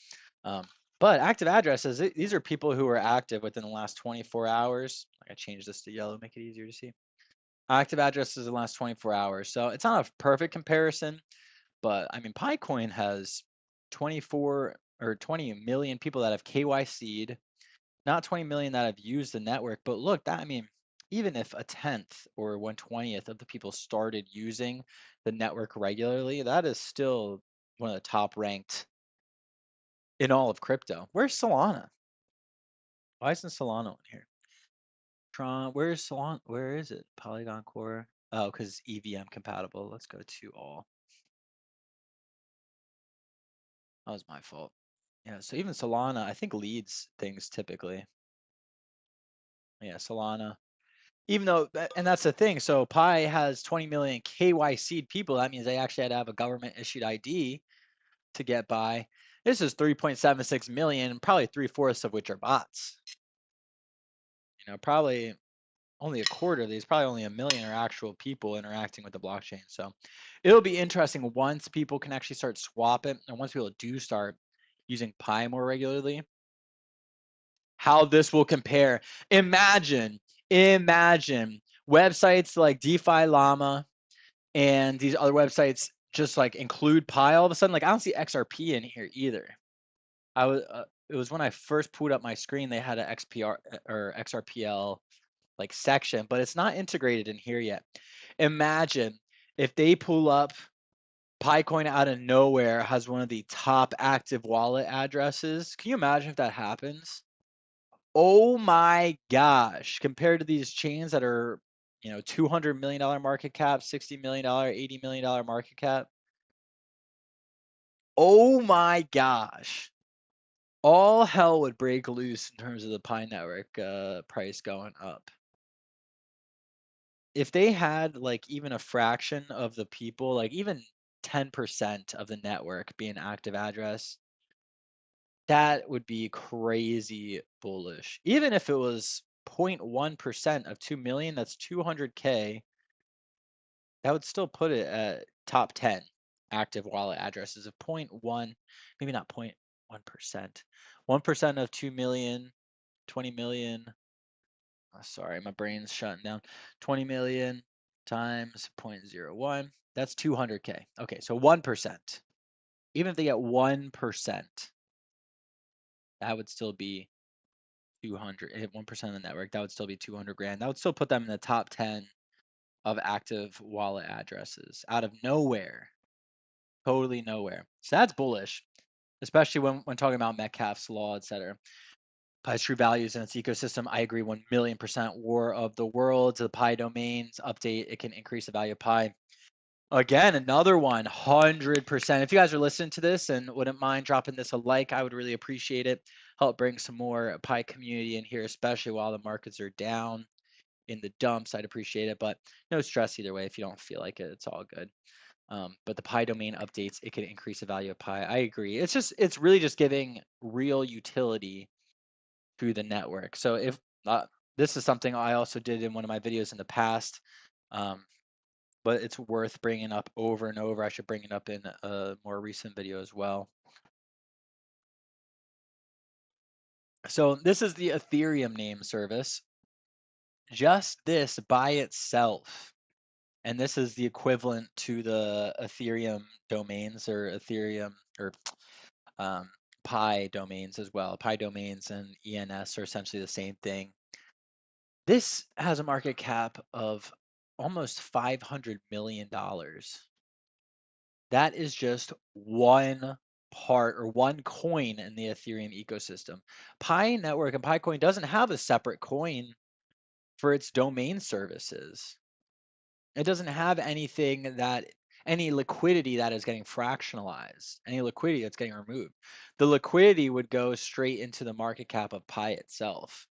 But active addresses, these are people who are active within the last 24 hours. I changed this to yellow, make it easier to see. Active addresses in the last 24 hours. So it's not a perfect comparison, but I mean, Picoin has 24 or 20 million people that have KYC'd, not 20 million that have used the network. But look, that, I mean, even if a 10th or 1/20th of the people started using the network regularly, that is still one of the top ranked in all of crypto. Where's Solana? Why isn't Solana on here? Tron, where's Solana? Where is it? Polygon Core. Oh, because EVM compatible. Let's go to all. That was my fault. Yeah, so even Solana, I think, leads things typically. Yeah, Solana. Even though, and that's the thing. So Pi has 20 million KYC people. That means they actually had to have a government issued ID to get by. This is 3.76 million, probably 3/4 of which are bots. You know, probably only a quarter of these, probably only 1 million are actual people interacting with the blockchain. So it'll be interesting once people can actually start swapping, and once people do start using Pi more regularly, how this will compare. Imagine websites like DeFi Llama and these other websites just like include Pi all of a sudden. Like I don't see XRP in here either. It was when I first pulled up my screen, they had an XPR or XRPL like section, but it's not integrated in here yet. Imagine if they pull up PiCoin out of nowhere has one of the top active wallet addresses. Can you imagine if that happens? Oh my gosh, compared to these chains that are, you know, $200 million market cap, $60 million, $80 million market cap. Oh my gosh. All hell would break loose in terms of the Pi network price going up. If they had like even a fraction of the people, like even 10% of the network being active address, that would be crazy bullish. Even if it was 0.1% of 2 million, that's 200K. That would still put it at top 10 active wallet addresses of 0.1, maybe not 0.1%. 1% of 2 million, 20 million. Oh, sorry, my brain's shutting down. 20 million times 0.01. That's 200K. Okay, so 1%. Even if they get 1%, that would still be 200. Hit 1% of the network, that would still be 200 grand. That would still put them in the top 10 of active wallet addresses out of nowhere. Totally nowhere. So that's bullish, especially when talking about Metcalfe's law, etc. Pi's true values in its ecosystem. I agree 1,000,000%. War of the Worlds, the Pi domains update, it can increase the value of Pi. Again, another one, 100%. If you guys are listening to this and wouldn't mind dropping this a like, I would really appreciate it. Help bring some more Pi community in here, especially while the markets are down in the dumps. I'd appreciate it, but no stress either way. If you don't feel like it, it's all good. But the Pi domain updates, it can increase the value of Pi. I agree. It's really just giving real utility through the network. So if this is something I also did in one of my videos in the past, but it's worth bringing up over and over. I should bring it up in a more recent video as well. So this is the Ethereum name service. Just this by itself, and this is the equivalent to the Ethereum domains or Ethereum or Pi domains as well. Pi domains and ENS are essentially the same thing. This has a market cap of almost $500 million. That is just one part or one coin in the Ethereum ecosystem. Pi Network and PiCoin doesn't have a separate coin for its domain services. It doesn't have anything any liquidity that is getting fractionalized, any liquidity that's getting removed. The liquidity would go straight into the market cap of Pi itself.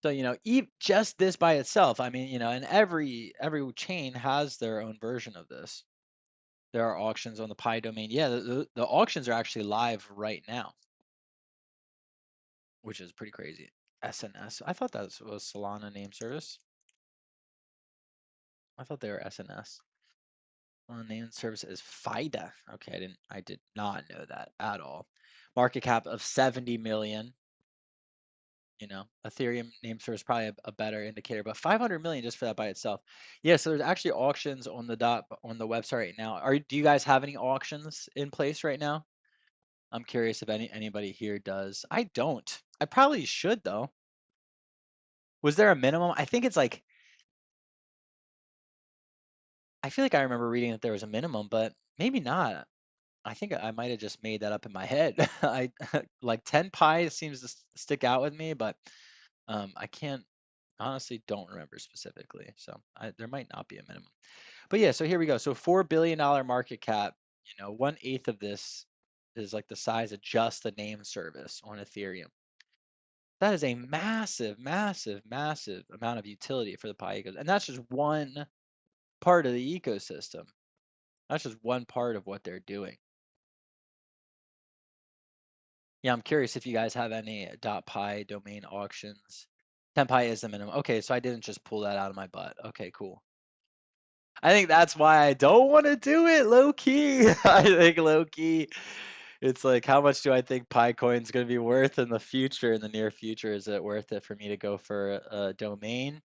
So, you know, just this by itself, I mean, you know, and every chain has their own version of this. There are auctions on the Pi domain. Yeah, the auctions are actually live right now, which is pretty crazy. SNS. I thought that was Solana name service. I thought they were SNS. Name service is FIDA. Okay, I did not know that at all. Market cap of 70 million. You know, Ethereum name service is probably a better indicator, but 500 million just for that by itself. Yeah, so there's actually auctions on the website right now. Do you guys have any auctions in place right now? I'm curious if anybody here does. I don't. I probably should though. Was there a minimum? I think it's like, I feel like I remember reading that there was a minimum, but maybe not. I think I might have just made that up in my head. I like 10 Pi seems to stick out with me, but I can't honestly don't remember specifically. So there might not be a minimum. But yeah, so here we go. So $4 billion market cap, you know, 1/8 of this is like the size of just the name service on Ethereum. That is a massive, massive, massive amount of utility for the Pi ecosystem. And that's just one part of the ecosystem. That's just one part of what they're doing. Yeah, I'm curious if you guys have any .pi domain auctions. 10 pi is the minimum. Okay, so I didn't just pull that out of my butt. Okay, cool. I think that's why I don't want to do it, low key. I think low key, it's like, how much do I think Pi coin's going to be worth in the future, in the near future? Is it worth it for me to go for a domain?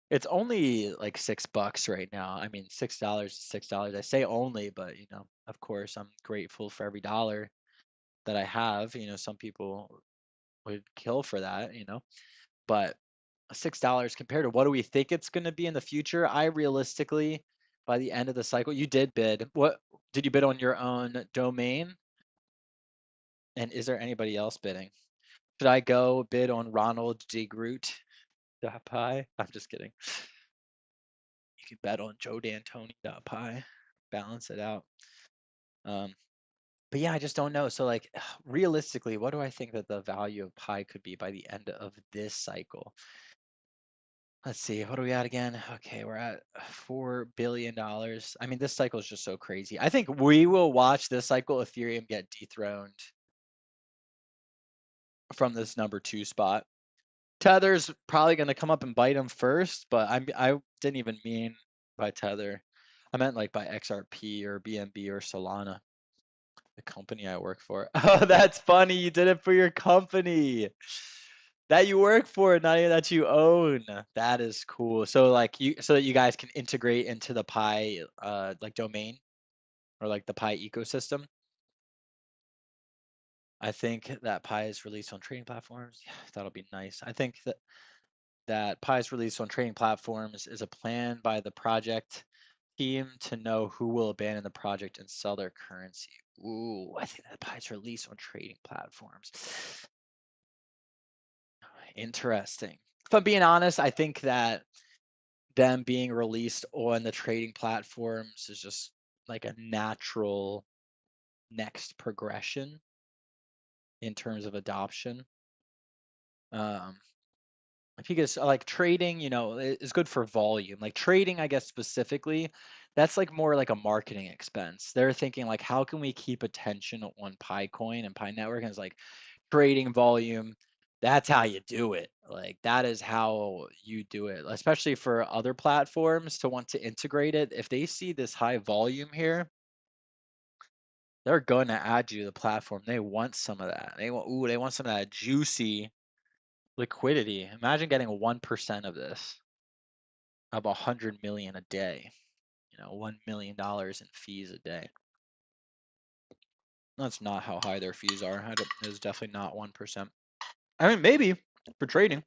It's only like $6 right now. I mean, $6 is $6. I say only, but you know, of course, I'm grateful for every dollar that I have. You know, some people would kill for that, you know, but $6 compared to what do we think it's going to be in the future? I realistically, by the end of the cycle, you did bid. What did you bid on your own domain? And is there anybody else bidding? Should I go bid on Ronald J. Groot.pi? I'm just kidding. You can bet on Joe D'Antoni.pi. Balance it out. But yeah, I just don't know. So like realistically, what do I think that the value of Pi could be by the end of this cycle? Let's see, what are we at again? Okay, we're at $4 billion. I mean, this cycle is just so crazy. I think we will watch this cycle Ethereum get dethroned from this number 2 spot. Tether's probably going to come up and bite him first, but I didn't even mean by Tether. I meant like by XRP or BNB or Solana, the company I work for. Oh, that's funny. You did it for your company that you work for, not even that you own. That is cool. So like so that you guys can integrate into the Pi like domain or like the Pi ecosystem. I think that Pi is released on trading platforms. Yeah, that'll be nice. I think that Pi is released on trading platforms is a plan by the project team to know who will abandon the project and sell their currency. Ooh, I think that Pi is released on trading platforms. Interesting. If I'm being honest, I think that them being released on the trading platforms is just like a natural next progression in terms of adoption. Because like trading, you know, is good for volume. Like trading, I guess specifically, that's like more like a marketing expense. They're thinking like, how can we keep attention on Pi Coin and Pi Network? And it's like trading volume. That's how you do it. Like that is how you do it, especially for other platforms to want to integrate it. If they see this high volume here, they're going to add you to the platform. They want some of that. They want some of that juicy liquidity. Imagine getting 1% of this, of 100 million a day. You know, $1 million in fees a day. That's not how high their fees are. It's definitely not 1%. I mean, maybe for trading.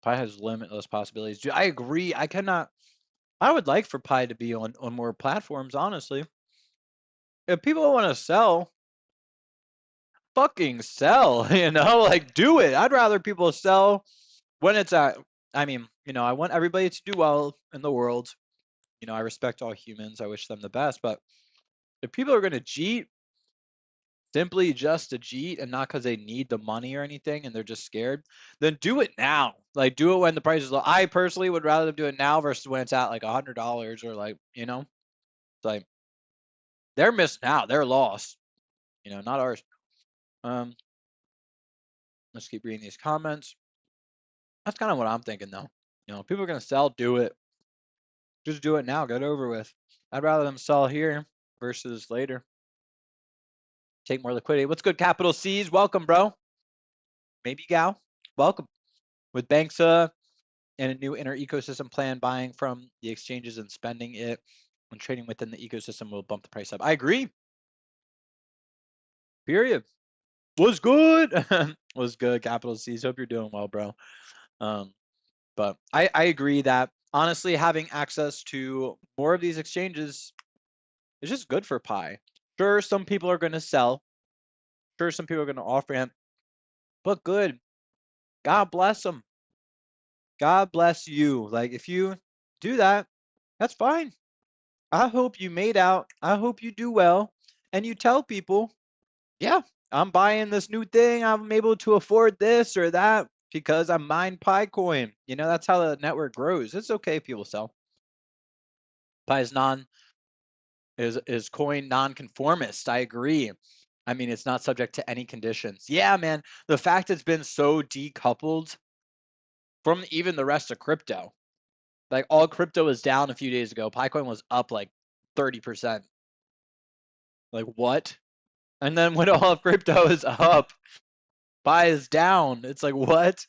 Pi has limitless possibilities. I agree. I would like for Pi to be on more platforms, honestly. If people want to sell, fucking sell, you know, like do it. I'd rather people sell when it's at, I mean, you know, I want everybody to do well in the world. You know, I respect all humans. I wish them the best. But if people are going to cheat, simply just to cheat and not because they need the money or anything and they're just scared, then do it now. Like do it when the price is low. I personally would rather them do it now versus when it's at like $100 or like, you know, it's like they're missing out. They're lost. You know, not ours. Let's keep reading these comments. That's kind of what I'm thinking though. You know, people are going to sell, do it. Just do it now. Get over with. I'd rather them sell here versus later. Take more liquidity. What's good, Capital C's? Welcome, bro. Maybe gal. Welcome. With banks and a new inner ecosystem plan, buying from the exchanges and spending it when trading within the ecosystem will bump the price up. I agree. Period. Was good. Was good, Capital C's. Hope you're doing well, bro. But I agree that honestly having access to more of these exchanges is just good for Pi. Sure, some people are going to sell. Sure, some people are going to offer him. But good. God bless them. God bless you. Like if you do that, that's fine. I hope you made out. I hope you do well. And you tell people, yeah, I'm buying this new thing. I'm able to afford this or that. because I mine Picoin. You know, that's how the network grows. It's okay if people sell. Pi is coin non-conformist. I agree. I mean, it's not subject to any conditions. Yeah, man. The fact it's been so decoupled from even the rest of crypto. Like all crypto was down a few days ago. Picoin was up like 30%. Like what? And then when all of crypto is up, Pi is down. It's like what?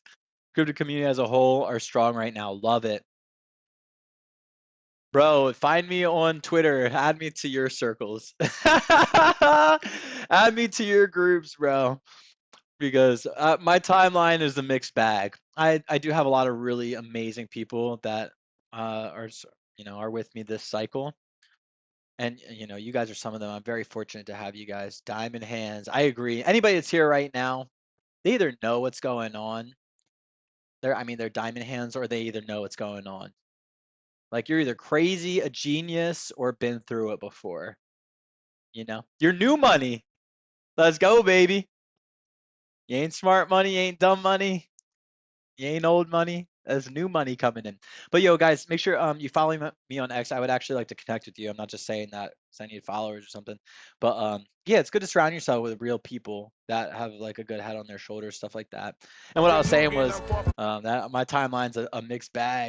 Crypto community as a whole are strong right now. Love it. Bro, find me on Twitter. Add me to your circles. Add me to your groups, bro. Because my timeline is a mixed bag. I do have a lot of really amazing people that are with me this cycle. And you guys are some of them. I'm very fortunate to have you guys. Diamond hands. I agree. Anybody that's here right now, they either know what's going on. They're diamond hands, or they either know what's going on. Like you're either crazy, a genius, or been through it before. You're new money. Let's go, baby. You ain't smart money, you ain't dumb money, you ain't old money. There's new money coming in. But yo, guys, make sure you follow me on X. I would actually like to connect with you. I'm not just saying that because I need followers or something. But yeah, it's good to surround yourself with real people that have like a good head on their shoulders, stuff like that. And what I was saying was that my timeline's a mixed bag.